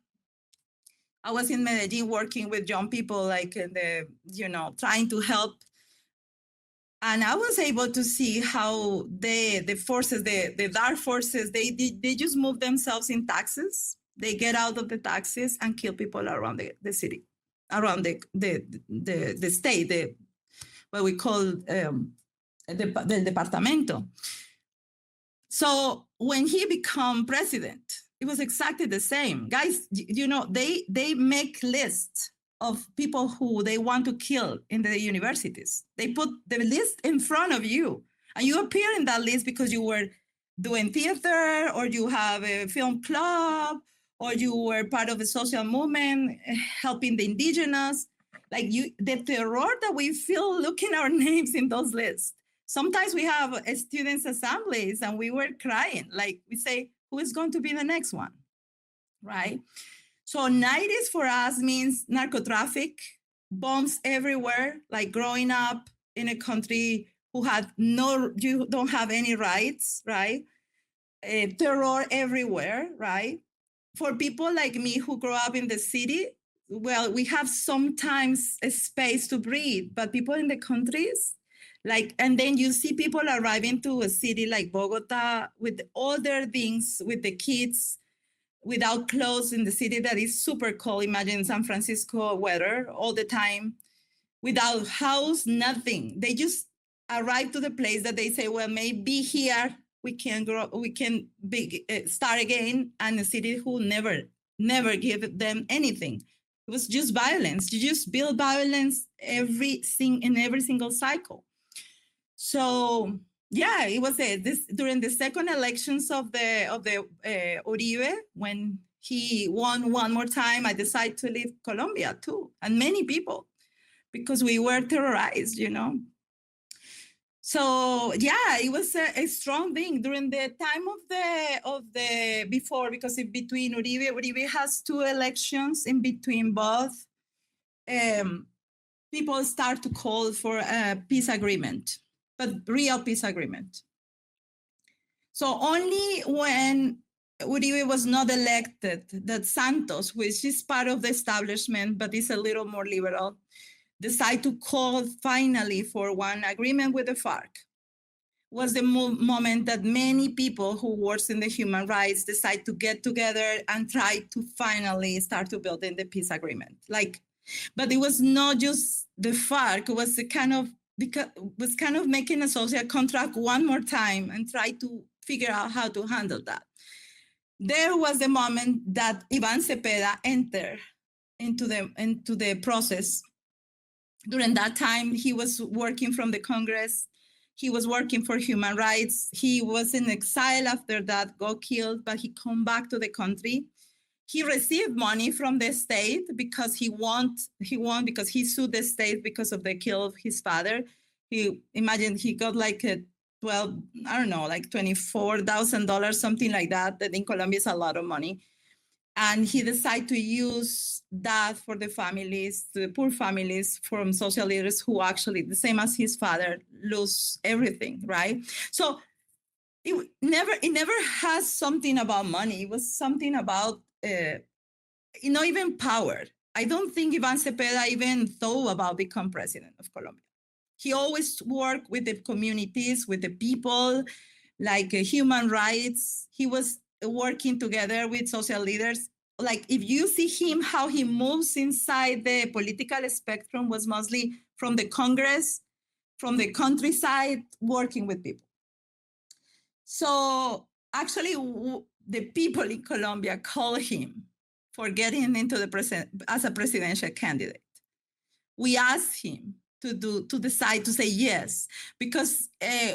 I was in Medellin working with young people, trying to help. And I was able to see how the forces, the dark forces, they just move themselves in taxes. They get out of the taxes and kill people around the city, around the state, what we call the departamento. So when he became president, it was exactly the same. Guys, they make lists of people who they want to kill in the universities. They put the list in front of you, and you appear in that list because you were doing theater, or you have a film club, or you were part of a social movement helping the Indigenous. The terror that we feel looking our names in those lists. Sometimes we have students' assemblies and we were crying. We say, who is going to be the next one, right? So 90s for us means narcotraffic, bombs everywhere, like growing up in a country you don't have any rights, right? Terror everywhere, right? For people like me who grow up in the city, well, we have sometimes a space to breathe, but people in the countries, and then you see people arriving to a city like Bogota with all their things, with the kids, without clothes in the city that is super cold. Imagine San Francisco weather all the time, without house, nothing. They just arrive to the place that they say, well, maybe here we can start again, and a city who never give them anything. It was just violence. You just build violence in every single cycle. So yeah, it was during the second elections of the Uribe, when he won one more time, I decided to leave Colombia too, and many people, because we were terrorized, So yeah, it was a strong thing during the time of the before, because in between Uribe has two elections. In between both, people start to call for a peace agreement, but real peace agreement. So only when Uribe was not elected, that Santos, which is part of the establishment but is a little more liberal, decide to call finally for one agreement with the FARC. Was the moment that many people who work in the human rights decide to get together and try to finally start to build in the peace agreement. But it was not just the FARC. It was kind of making a social contract one more time and try to figure out how to handle that. There was the moment that Iván Cepeda entered into the process. During that time, he was working from the Congress. He was working for human rights. He was in exile after that, got killed, but he come back to the country. He received money from the state because he won because he sued the state because of the kill of his father. He got $24,000, something like that. That in Colombia is a lot of money. And he decided to use that for the families, the poor families from social leaders who actually, the same as his father, lose everything, right? So it never has something about money. It was something about, even power. I don't think Iván Cepeda even thought about becoming president of Colombia. He always worked with the communities, with the people, human rights. He was working together with social leaders. If you see him, how he moves inside the political spectrum was mostly from the Congress, from the countryside, working with people. So actually, the people in Colombia call him for getting into as a presidential candidate. We asked him to decide to say yes, because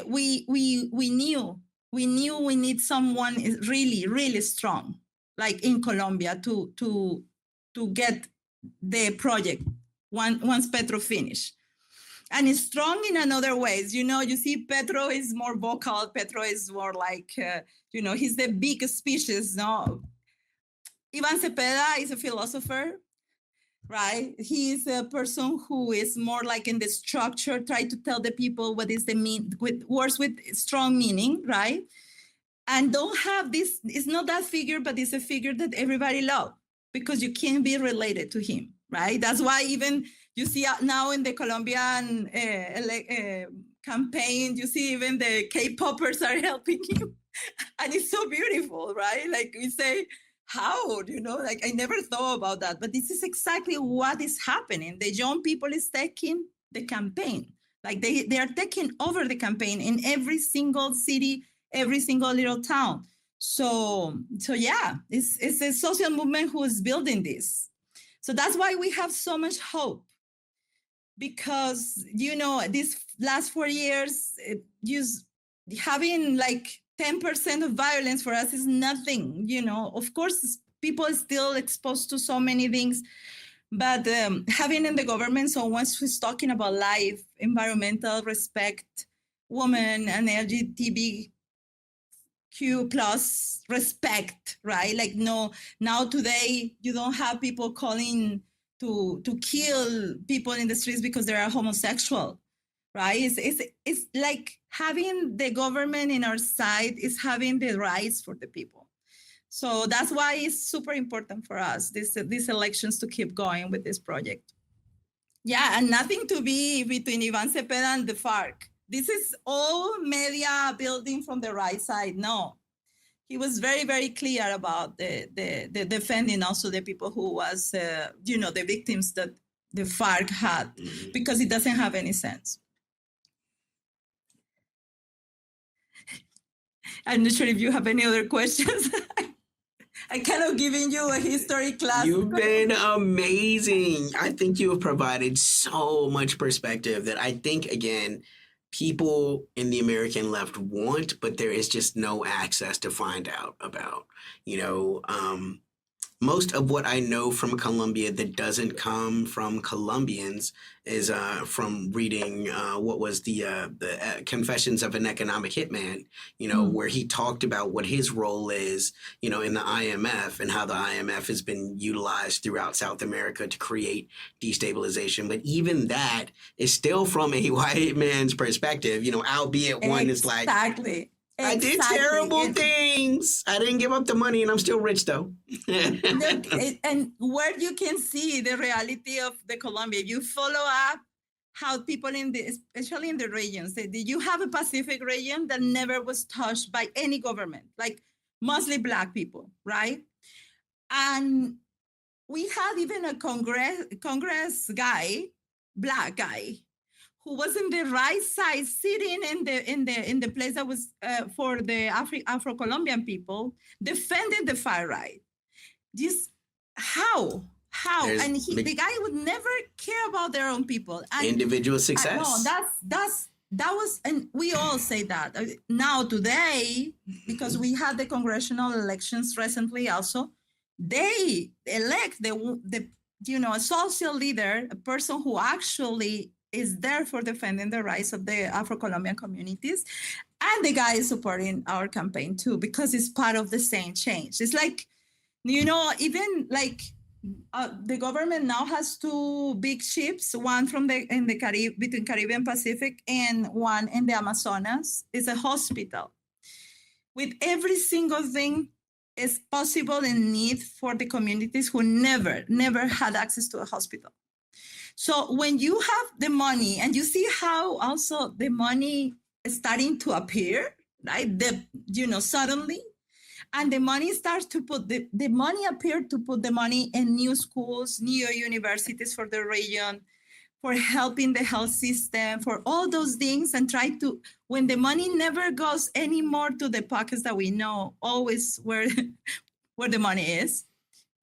we knew we knew we need someone really, really strong, like in Colombia, to get the project once Petro finished. And it's strong in another ways. You see Petro is more vocal. Petro is more like, he's the big speeches. No, Ivan Cepeda is a philosopher, right? He is a person who is more like in the structure, try to tell the people what is the with words with strong meaning, right? And don't have this, it's not that figure, but it's a figure that everybody loves because you can be related to him, right? That's why even you see now in the Colombian campaign, you see even the K-poppers are helping him. And it's so beautiful, right? Like we say, how, like I never thought about that, but this is exactly what is happening. The young people is taking the campaign. Like they are taking over the campaign in every single city, every single little town. So yeah, it's a social movement who is building this. So that's why we have so much hope. Because, these last 4 years, having like 10% of violence for us is nothing, Of course, people are still exposed to so many things, but having in the government someone who's talking about life, environmental respect, women and LGBTQ plus respect, right? Like, no, now today you don't have people calling to kill people in the streets because they are homosexual, right? It's like having the government in our side is having the rights for the people. So that's why it's super important for us, these elections, to keep going with this project. Yeah, and nothing to be between Ivan Cepeda and the FARC. This is all media building from the right side. No, he was very, very clear about the defending also the people who was, the victims that the FARC had, because it doesn't have any sense. I'm not sure if you have any other questions. I kind of giving you a history class. You've been amazing. I think you have provided so much perspective that I think, again, people in the American left want, but there is just no access to find out about. Most of what I know from Colombia that doesn't come from Colombians is from reading what was the Confessions of an Economic Hitman, where he talked about what his role is, in the IMF and how the IMF has been utilized throughout South America to create destabilization. But even that is still from a white man's perspective, albeit one is like, exactly. I did terrible things. I didn't give up the money, and I'm still rich, though. And where you can see the reality of the Colombia, you follow up how people especially in the regions, you have a Pacific region that never was touched by any government, like mostly Black people, right? And we had even a Congress guy, Black guy, who was in the right side, sitting in the place that was for the Afro-Colombian people, defending the far right. How? And the guy would never care about their own people. And individual success. No, that was, and we all say that now today, because we had the congressional elections recently also. They elect a social leader, a person who actually is there for defending the rights of the Afro-Colombian communities. And the guy is supporting our campaign too, because it's part of the same change. It's like, even like the government now has two big ships, one in the Caribbean, between Caribbean Pacific, and one in the Amazonas. It's a hospital with every single thing is possible and need for the communities who never had access to a hospital. So when you have the money, and you see how also the money is starting to appear, right? Suddenly, and the money starts to put the money appeared to put the money in new schools, new universities for the region, for helping the health system, for all those things, and try to, when the money never goes anymore to the pockets that we know always where the money is,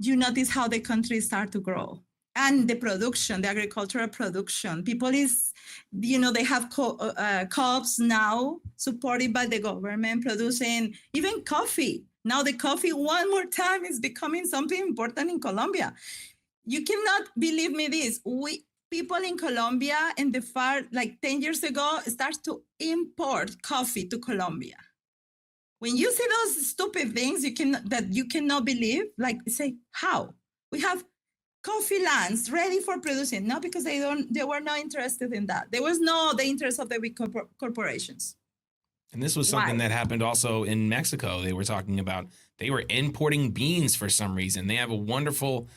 you notice how the country start to grow. and the production, the agricultural production. People is, they have co-ops now supported by the government producing even coffee. Now the coffee one more time is becoming something important in Colombia. You cannot believe me this. People in Colombia in the far, like 10 years ago, start to import coffee to Colombia. When you see those stupid things that you cannot believe, like say, how? We have coffee lands ready for producing, not because they were not interested in that. There was the interest of the big corporations. And this was something that happened also in Mexico. They were talking about they were importing beans for some reason. They have a wonderful,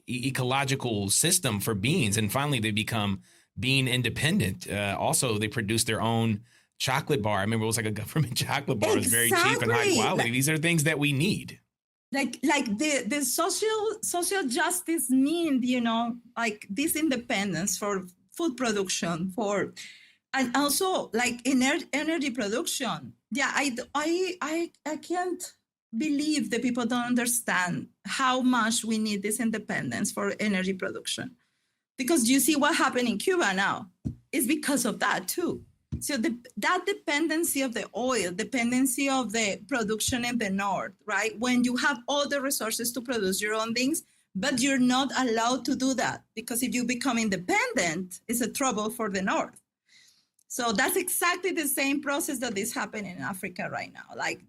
ecological system for beans, and finally they become bean independent. Also, they produce their own chocolate bar. I remember it was like a government chocolate bar. It was very cheap and high quality. These are things that we need. Like the social justice need, like this independence for food production, and also like energy production. Yeah, I can't believe that people don't understand how much we need this independence for energy production. Because you see what happened in Cuba now is because of that too. So that dependency of the oil, dependency of the production in the north, right? When you have all the resources to produce your own things, but you're not allowed to do that, because if you become independent, it's a trouble for the north. So that's exactly the same process that is happening in Africa right now. Like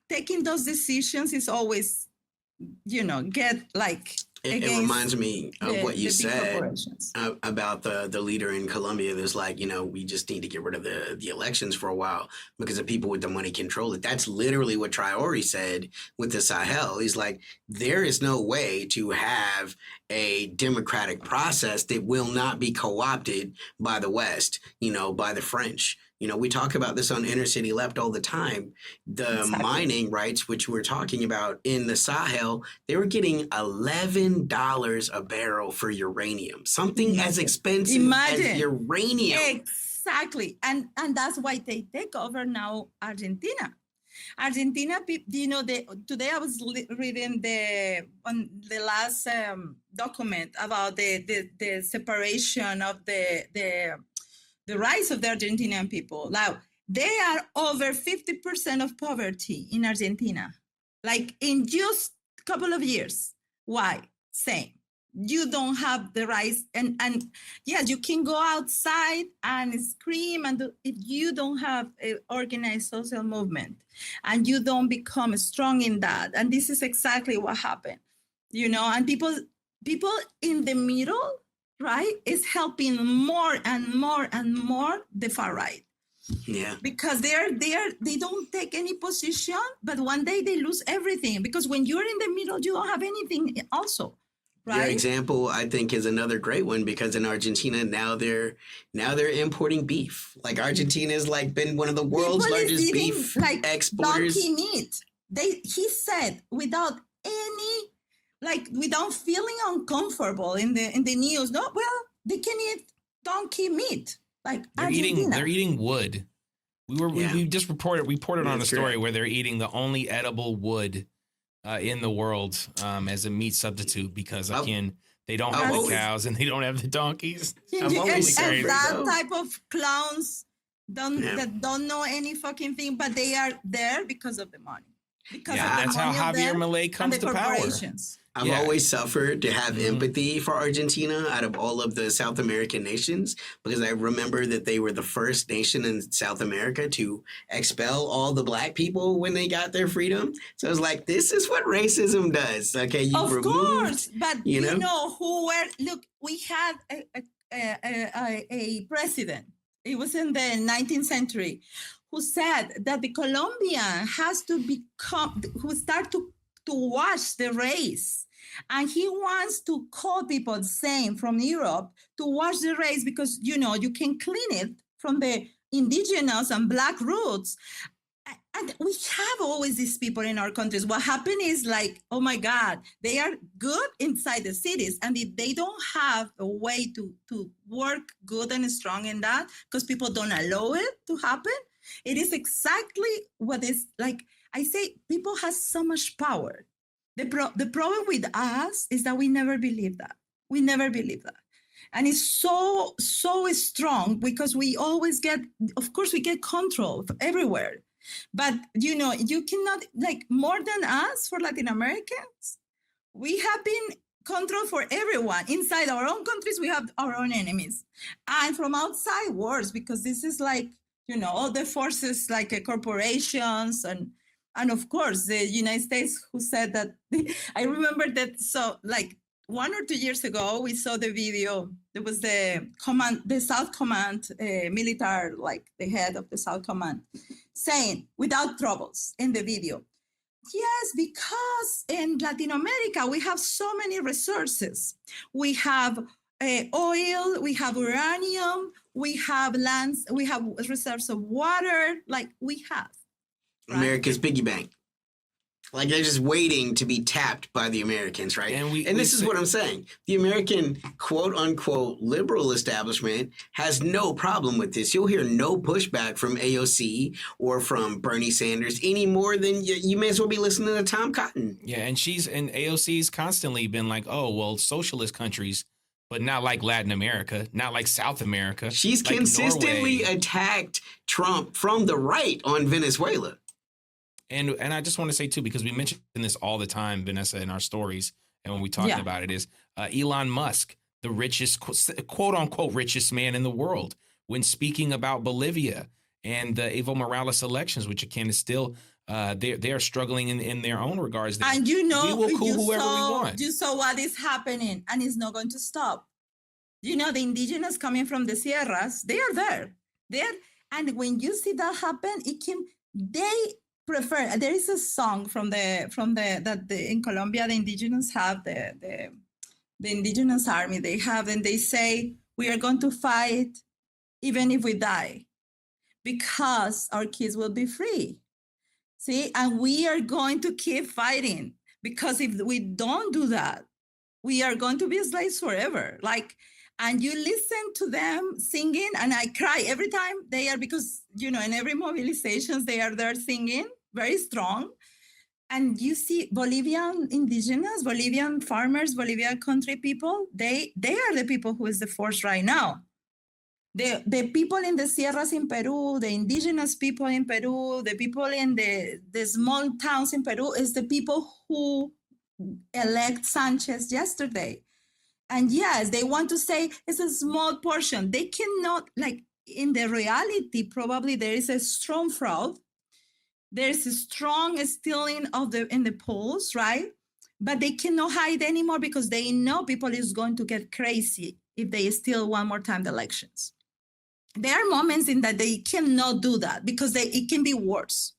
taking those decisions is always, get like. It reminds me of what you said about the leader in Colombia. There's like, we just need to get rid of the elections for a while because the people with the money control it. That's literally what Traore said with the Sahel. He's like, there is no way to have a democratic process that will not be co-opted by the West, by the French. We talk about this on Inner City Left all the time. The mining rights, which we're talking about in the Sahel, they were getting $11 a barrel for uranium, something as expensive as uranium. Exactly. And that's why they take over now Argentina. Argentina, today I was reading the last document about the separation of the rise of the Argentinian people. Now, they are over 50% of poverty in Argentina, like in just a couple of years. Why? Same. You don't have the rights. And yes, you can go outside and scream, and if you don't have an organized social movement and you don't become strong in that. And this is exactly what happened, and people in the middle, right, is helping more and more and more the far right. Yeah. Because they don't take any position, but one day they lose everything, because when you're in the middle, you don't have anything also. Right? Your example, I think, is another great one, because in Argentina now they're importing beef. Like Argentina has been one of the world's largest beef exporters. Donkey meat. He said without feeling uncomfortable in the news. No, well, they can eat donkey meat. They're eating wood. We just reported on a story where they're eating the only edible wood in the world as a meat substitute, because again, they don't have the cows and they don't have the donkeys. And that type of clowns that don't know any fucking thing, but they are there because of the money. That's how Javier Milei comes to power. I've always suffered to have empathy for Argentina out of all of the South American nations, because I remember that they were the first nation in South America to expel all the black people when they got their freedom. So I was like, this is what racism does. Okay, of course, but look, we had a president. It was in the 19th century, who said that the Colombian has to start to watch the race. And he wants to call people the same from Europe to watch the race, because, you can clean it from the indigenous and black roots. And we have always these people in our countries. What happened is oh my God, they are good inside the cities. And if they don't have a way to work good and strong in that, because people don't allow it to happen, it is exactly what is I say, people have so much power The problem with us is that we never believe that. We never believe that. And it's so strong because we always get, of course, we get control everywhere. But, you cannot, like, more than us for Latin Americans, we have been control for everyone. Inside our own countries, we have our own enemies. And from outside, worse, because this is like, all the forces like corporations and of course, the United States who said that, I remember that, so like 1 or 2 years ago, we saw the video. There was the South Command military, like the head of the South Command, saying, without troubles in the video, yes, because in Latin America, we have so many resources. We have oil, we have uranium, we have lands, we have reserves of water, like we have. Right? America's piggy bank. Like they're just waiting to be tapped by the Americans, right? And this is what I'm saying. The American quote unquote liberal establishment has no problem with this. You'll hear no pushback from AOC or from Bernie Sanders any more than you may as well be listening to Tom Cotton. Yeah, and AOC's constantly been like, oh, well, socialist countries, but not like Latin America, not like South America. She's like consistently attacked Trump from the right on Venezuela. And I just want to say, too, because we mention this all the time, Vanessa, in our stories, and when we talk about it, is Elon Musk, the richest, quote unquote, richest man in the world, when speaking about Bolivia and the Evo Morales elections, which again is still, they're struggling in their own regards. And we will cool whoever we want. You saw what is happening, and it's not going to stop. The indigenous coming from the Sierras, they are there. And when you see that happen, they prefer. There is a song in Colombia, the indigenous have the indigenous army they have, and they say, we are going to fight even if we die because our kids will be free. See, and we are going to keep fighting because if we don't do that, we are going to be slaves forever. And you listen to them singing, and I cry every time they are, because, in every mobilizations, they are there singing very strong. And you see Bolivian indigenous, Bolivian farmers, Bolivian country people, they are the people who is the force right now. The people in the Sierras in Peru, the indigenous people in Peru, the people in the small towns in Peru is the people who elect Sanchez yesterday. And yes, they want to say it's a small portion. They cannot, in the reality, probably there is a strong fraud. There's a strong stealing in the polls, right? But they cannot hide anymore because they know people is going to get crazy if they steal one more time the elections. There are moments in that they cannot do that because it can be worse.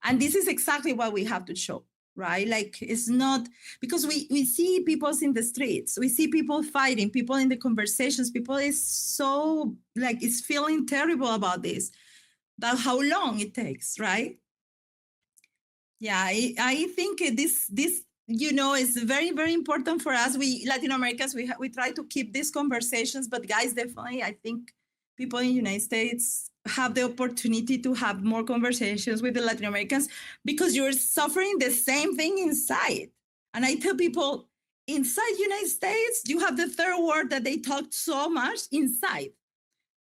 And this is exactly what we have to show, right? It's not, because we see people in the streets, we see people fighting, people in the conversations, people is so, it's feeling terrible about this, that how long it takes, right? Yeah, I think this is very, very important for us. We Latin Americans, we try to keep these conversations, but guys, definitely, I think people in the United States have the opportunity to have more conversations with the Latin Americans because you're suffering the same thing inside. And I tell people, inside the United States, you have the third world that they talk so much inside,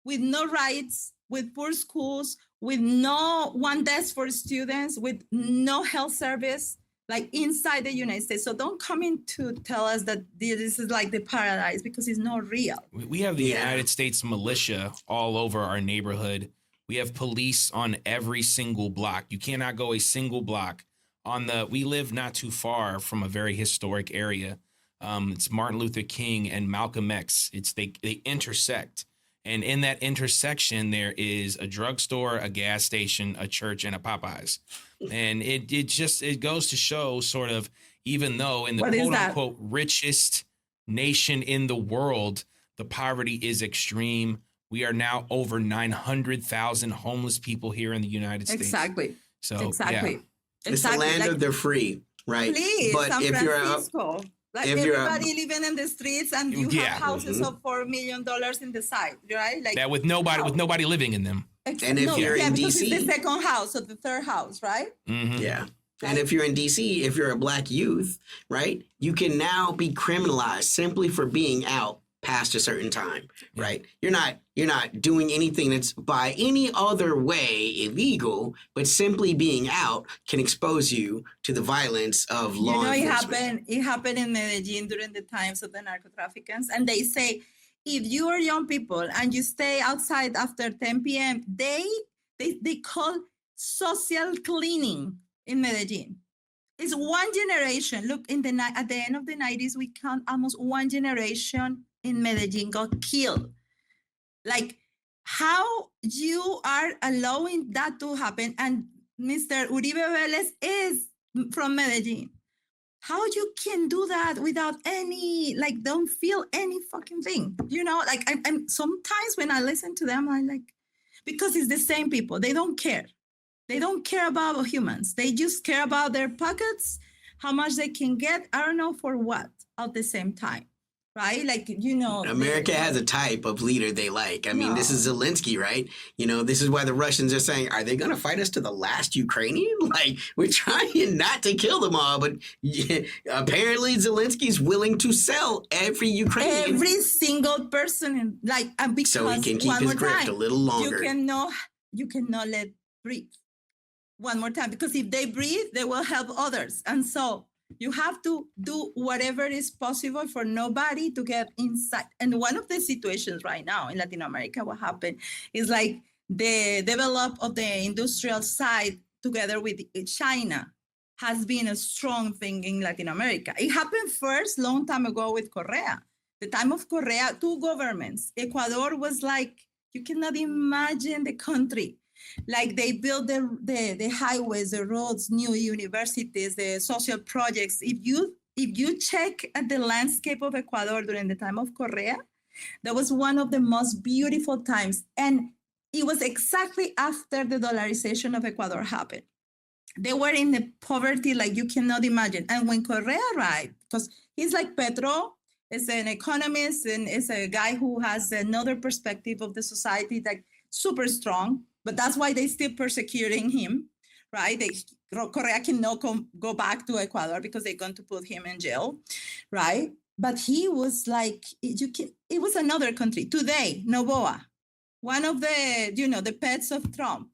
with no rights, with poor schools, with no one desk for students, with no health service, inside the United States. So don't come in to tell us that this is like the paradise, because it's not real. We have the United States militia all over our neighborhood. We have police on every single block. You cannot go a single block. We live not too far from a very historic area. It's Martin Luther King and Malcolm X. They intersect. And in that intersection, there is a drugstore, a gas station, a church, and a Popeyes. And it goes to show, sort of, even though in the quote unquote richest nation in the world, the poverty is extreme. We are now over 900,000 homeless people here in the United States. Exactly. So exactly. Yeah. It's the land of the free, right? Please, but San if Francisco. Everybody living in the streets, and you have houses of $4 million in the side, right? That with nobody living in them. And if you're in DC, it's the second house or the third house, right? Mm-hmm. Yeah. And if you're in DC, if you're a black youth, right, you can now be criminalized simply for being out past a certain time, right? You're not doing anything that's by any other way illegal, but simply being out can expose you to the violence of law enforcement. It happened in Medellin during the times of the narco traffickers, and they say if you are young people and you stay outside after 10 p.m., they call social cleaning in Medellin. It's one generation. Look, at the end of the 90s, we count almost one generation in Medellin got killed. Like, how you are allowing that to happen? And Mr. Uribe Vélez is from Medellin. How you can do that without any, like, don't feel any fucking thing? You know, like, I'm sometimes when I listen to them, I like, because it's the same people. They don't care. They don't care about humans. They just care about their pockets, how much they can get. I don't know for what at the same time, right? Like, you know. America has a type of leader they like. I mean, this is Zelensky, right? You know, this is why the Russians are saying, are they going to fight us to the last Ukrainian? Like, we're trying not to kill them all, but apparently Zelensky's willing to sell every Ukrainian. Every single person, because so he can keep his grip a little longer. You cannot let breathe. One more time, because if they breathe, they will help others. And so you have to do whatever is possible for nobody to get inside. And one of the situations right now in Latin America, what happened is like the development of the industrial side together with China has been a strong thing in Latin America. It happened first long time ago with Correa. The time of Correa, two governments. Ecuador was like, you cannot imagine the country. Like they built the highways, the roads, new universities, the social projects. If you check at the landscape of Ecuador during the time of Correa, that was one of the most beautiful times. And it was exactly after the dollarization of Ecuador happened. They were in the poverty like you cannot imagine. And when Correa arrived, because he's like Petro, is an economist and is a guy who has another perspective of the society, like super strong. But that's why they still persecuting him, right? Correa cannot go back to Ecuador because they're going to put him in jail, right? But he was like, it was another country. Today, Noboa, one of the pets of Trump.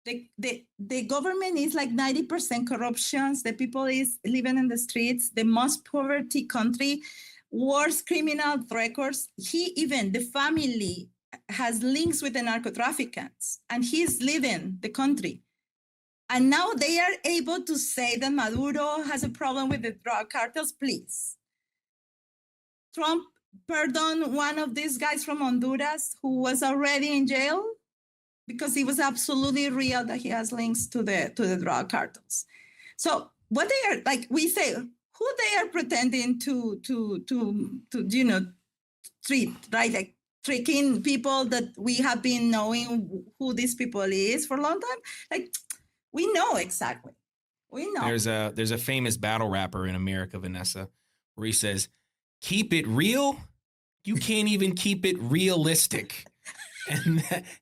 The government is like 90% corruptions. The people is living in the streets. The most poverty country, worst criminal records. The family has links with the narco traffickers, and he's leaving the country. And now they are able to say that Maduro has a problem with the drug cartels. Please. Trump pardoned one of these guys from Honduras who was already in jail because it was absolutely real that he has links to the drug cartels. So what they are, like we say, who they are pretending to treat, right? Like tricking people that we have been knowing who these people is for a long time. Like we know exactly. We know. There's a famous battle rapper in America, Vanessa, where he says, "Keep it real. You can't even keep it realistic."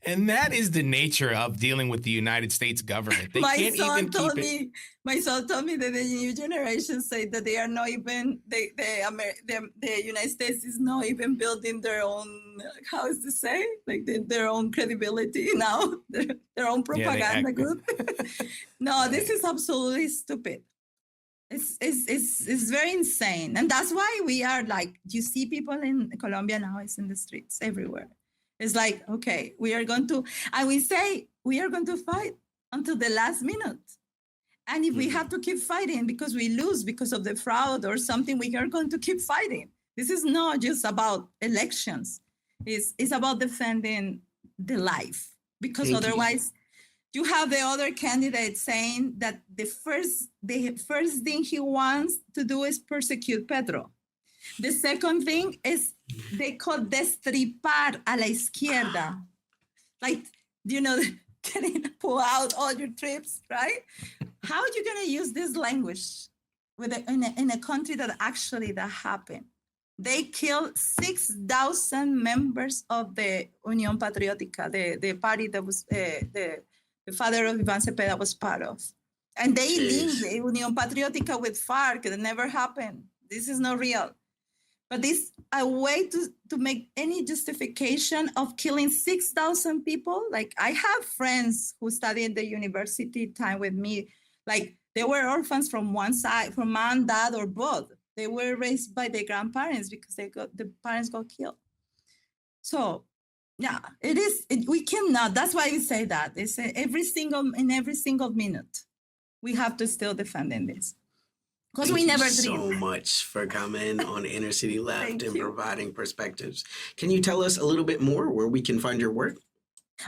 And that is the nature of dealing with the United States government. They can't even keep it. My son told me that the new generation say that they are not even the United States is not even building their own, how is to say, like their own credibility now, their own propaganda group. No, this is absolutely stupid. It's very insane, and that's why we are like, you see people in Colombia now is in the streets everywhere. It's like, okay, we are going to fight until the last minute. And if we have to keep fighting because we lose because of the fraud or something, we are going to keep fighting. This is not just about elections. It's about defending the life. Because otherwise, you have the other candidate saying that the first thing he wants to do is persecute Petro. The second thing is they call destripar a la izquierda. Like, pull out all your trips, right? How are you going to use this language in a country that actually that happened? They killed 6,000 members of the Unión Patriótica, the party that was the father of Iván Cepeda was part of. And they Jeez. link Unión Patriótica with FARC. It never happened. This is not real. But this a way to make any justification of killing 6,000 people. Like I have friends who study in the university time with me. Like they were orphans from one side, from mom, dad, or both. They were raised by their grandparents because the parents got killed. So yeah, we cannot. That's why we say that. It's every single minute. We have to still defending this. Because we never Thank you dream. so much for coming on Inner City Left Thank and you. providing perspectives. Can you tell us a little bit more where we can find your work?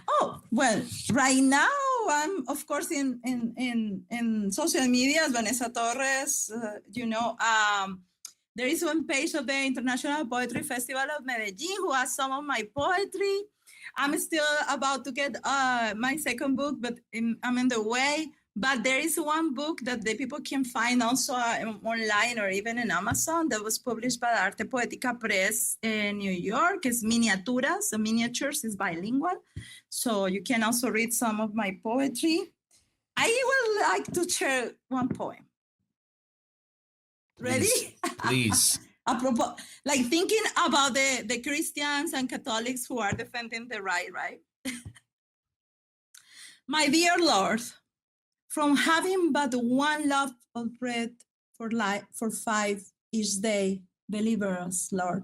Oh, well, right now I'm of course in social media as Vanessa Torres, there is one page of the International Poetry Festival of Medellin who has some of my poetry. I'm still about to get my second book, but I'm in the way. But there is one book that the people can find also online or even in Amazon that was published by Arte Poética Press in New York. It's miniaturas, so miniatures is bilingual. So you can also read some of my poetry. I would like to share one poem. Ready? Please. Apropos, like thinking about the Christians and Catholics who are defending the right? My dear Lord, from having but one loaf of bread for 5 each day, deliver us, Lord.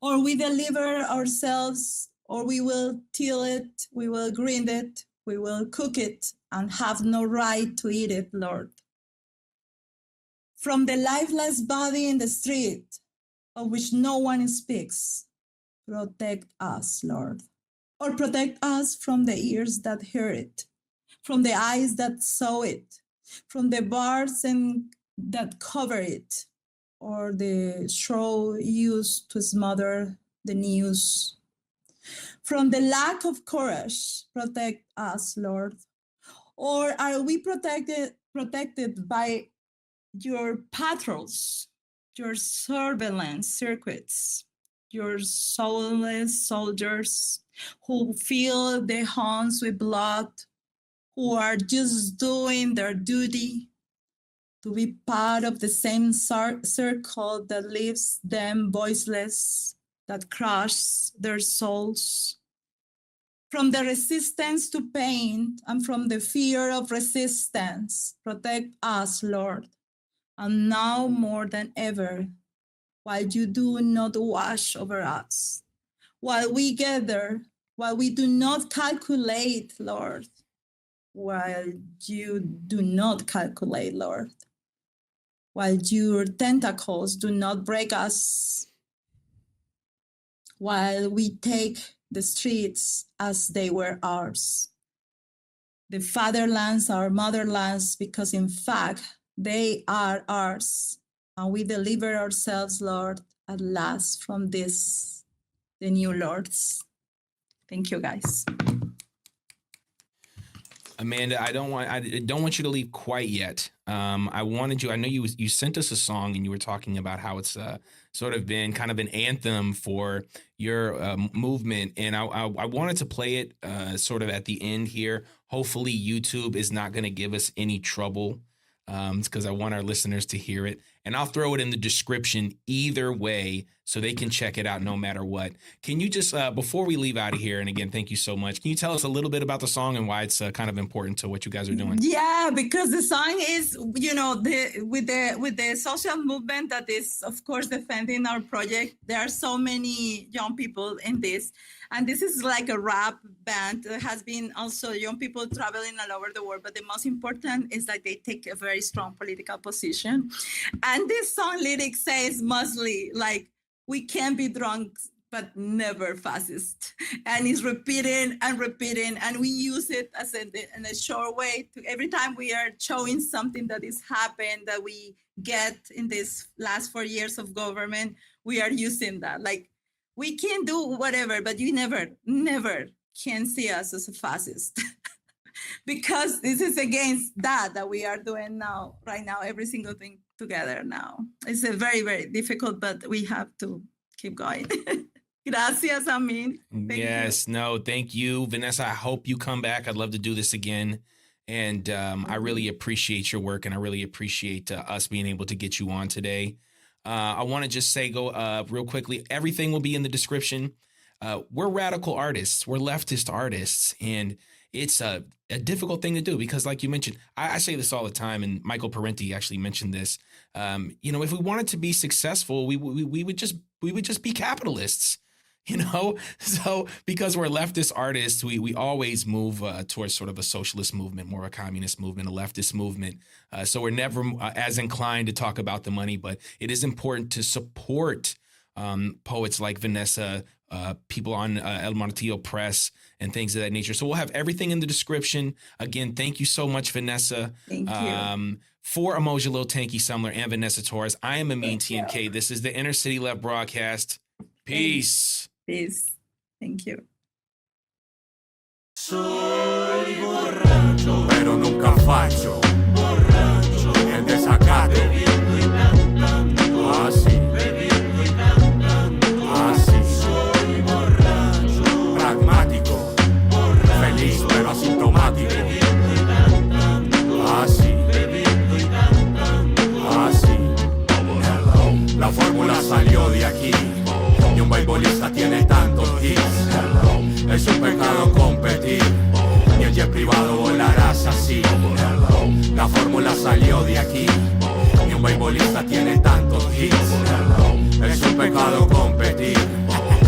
Or we deliver ourselves, or we will till it, we will grind it, we will cook it, and have no right to eat it, Lord. From the lifeless body in the street, of which no one speaks, protect us, Lord. Or protect us from the ears that hear it, from the eyes that saw it, from the bars that cover it, or the straw used to smother the news. From the lack of courage, protect us, Lord. Or are we protected by your patrols, your surveillance circuits, your soulless soldiers who fill the homes with blood, who are just doing their duty to be part of the same circle that leaves them voiceless, that crushes their souls. From the resistance to pain and from the fear of resistance, protect us, Lord. And now more than ever, while you do not wash over us, while we gather, while we do not calculate, Lord, while you do not calculate, Lord, while your tentacles do not break us, while we take the streets as they were ours, the fatherlands, our motherlands, because in fact, they are ours, and we deliver ourselves, Lord, at last from this, the new lords. Thank you, guys. Amanda, I don't want you to leave quite yet. I know you sent us a song and you were talking about how it's sort of been kind of an anthem for your movement, and I wanted to play it sort of at the end here. Hopefully YouTube is not going to give us any trouble, because I want our listeners to hear it, and I'll throw it in the description either way so they can check it out no matter what. Can you just, before we leave out of here, and again, thank you so much, can you tell us a little bit about the song and why it's kind of important to what you guys are doing? Yeah, because the song is, with the social movement that is, of course, defending our project. There are so many young people in this. And this is like a rap band. There has been also young people traveling all over the world. But the most important is that they take a very strong political position. And this song lyrics says mostly like, we can be drunk, but never fascist. And it's repeating and repeating. And we use it as in a short way to every time we are showing something that is happened that we get in this last 4 years of government, we are using that. Like, we can do whatever, but you never can see us as a fascist. Because this is against that we are doing right now, every single thing together now. It's a very, very difficult, but we have to keep going. Gracias, Amin. Thank you. No, thank you, Vanessa. I hope you come back. I'd love to do this again. And I really appreciate your work, and I really appreciate us being able to get you on today. I want to just say, real quickly, everything will be in the description. We're radical artists. We're leftist artists. And it's a difficult thing to do because, like you mentioned, I say this all the time, and Michael Parenti actually mentioned this. If we wanted to be successful, we would just be capitalists. So because we're leftist artists, we always move towards sort of a socialist movement, more a communist movement, a leftist movement. So we're never as inclined to talk about the money, but it is important to support poets like Vanessa, people on El Martillo Press and things of that nature. So we'll have everything in the description. Again, thank you so much, Vanessa. Thank you. For Emoji Lil Tanky Sumler and Vanessa Torres, I am Amin TMK. This is the Inner City Left broadcast. Peace. Peace. Thank you. Soy borracho, pero nunca facho. Borracho, en desacato. Bebiendo y cantando. Así. Bebiendo y cantando. Así. Soy borracho. Pragmático. Borracho. Feliz pero asintomático. Bebiendo y cantando. Así. Bebiendo y cantando. Así. La fórmula salió de aquí. Ni un beisbolista tiene tantos hits. Es un pecado competir. Ni el jet privado volarás así. La fórmula salió de aquí. Ni un beisbolista tiene tantos hits. Es un pecado competir.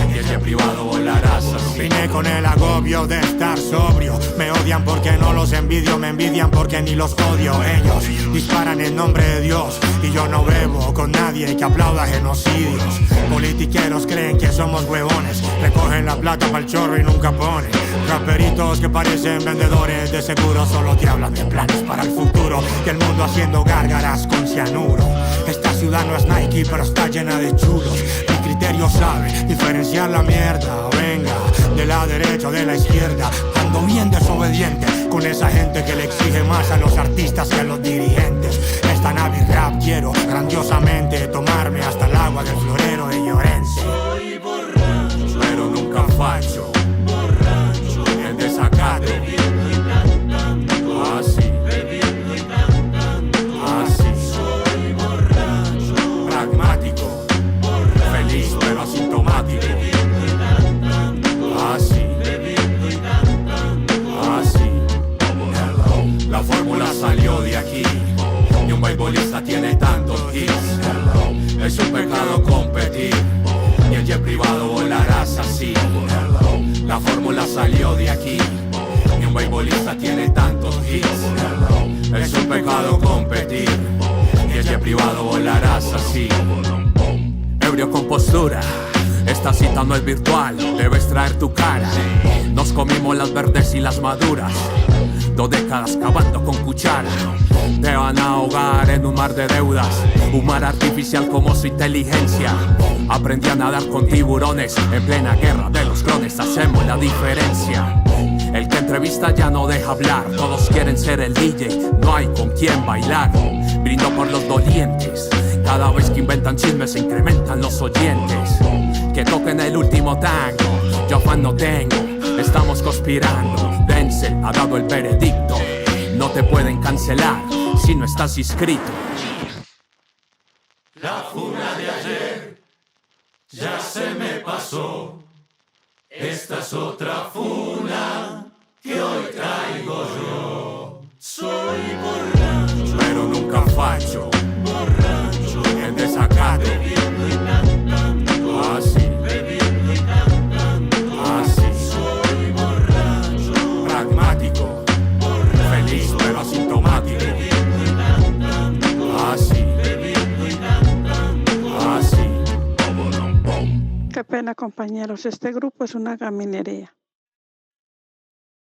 Ni el jet privado volarás así. Vine con el agobio de estar sobrio. Me odian porque no los envidio. Me envidian porque ni los odio. Ellos disparan en nombre de Dios. Y yo no bebo con nadie que aplauda genocidios. Politiqueros creen que somos huevones. Recogen la plata para el chorro y nunca ponen. Raperitos que parecen vendedores de seguro. Solo te hablan de planes para el futuro. Y el mundo haciendo gárgaras con cianuro. Esta ciudad no es Nike pero está llena de chulos. Mi criterio sabe diferenciar la mierda. Venga, de la derecha o de la izquierda. Ando bien desobediente con esa gente que le exige más a los artistas que a los dirigentes. Esta Navi Rap quiero grandiosamente tomarme hasta el agua del florero de Llorense. Soy borracho, pero nunca facho. Borracho, en desacato. Bebiendo y cantando. Así. Bebiendo y cantando. Así. Soy borracho. Pragmático. Borracho. Feliz pero asintomático. Bebiendo y cantando. Así. Bebiendo y cantando. Así. La fórmula salió de aquí. Ni un beisbolista tiene tantos hits. Es un pecado competir. Ni el jet privado volarás así. La fórmula salió de aquí. Ni un beisbolista tiene tantos hits. Es un pecado competir. Ni el jet privado volarás así. Ebrio con postura. Esta cita no es virtual, debes traer tu cara. Nos comimos las verdes y las maduras. 2 décadas cavando con cuchara. Te van a ahogar en un mar de deudas. Un mar artificial como su inteligencia. Aprendí a nadar con tiburones. En plena guerra de los clones hacemos la diferencia. El que entrevista ya no deja hablar. Todos quieren ser el DJ, no hay con quién bailar. Brindo por los dolientes. Cada vez que inventan chismes se incrementan los oyentes. Que toquen el último tango, yo afán no tengo. Estamos conspirando, Denzel ha dado el veredicto. No te pueden cancelar si no estás inscrito. La funa de ayer ya se me pasó. Esta es otra funa que hoy traigo yo. Soy borracho, pero nunca facho. Borracho, en desacato. Bebiendo y cantando. Así. Bebiendo y cantando. Así. Soy borracho. Pragmático. Borracho. Feliz pero asintomático. Bebiendo y cantando. Así. Bebiendo y cantando. Así. Qué pena, compañeros. Este grupo es una gaminería.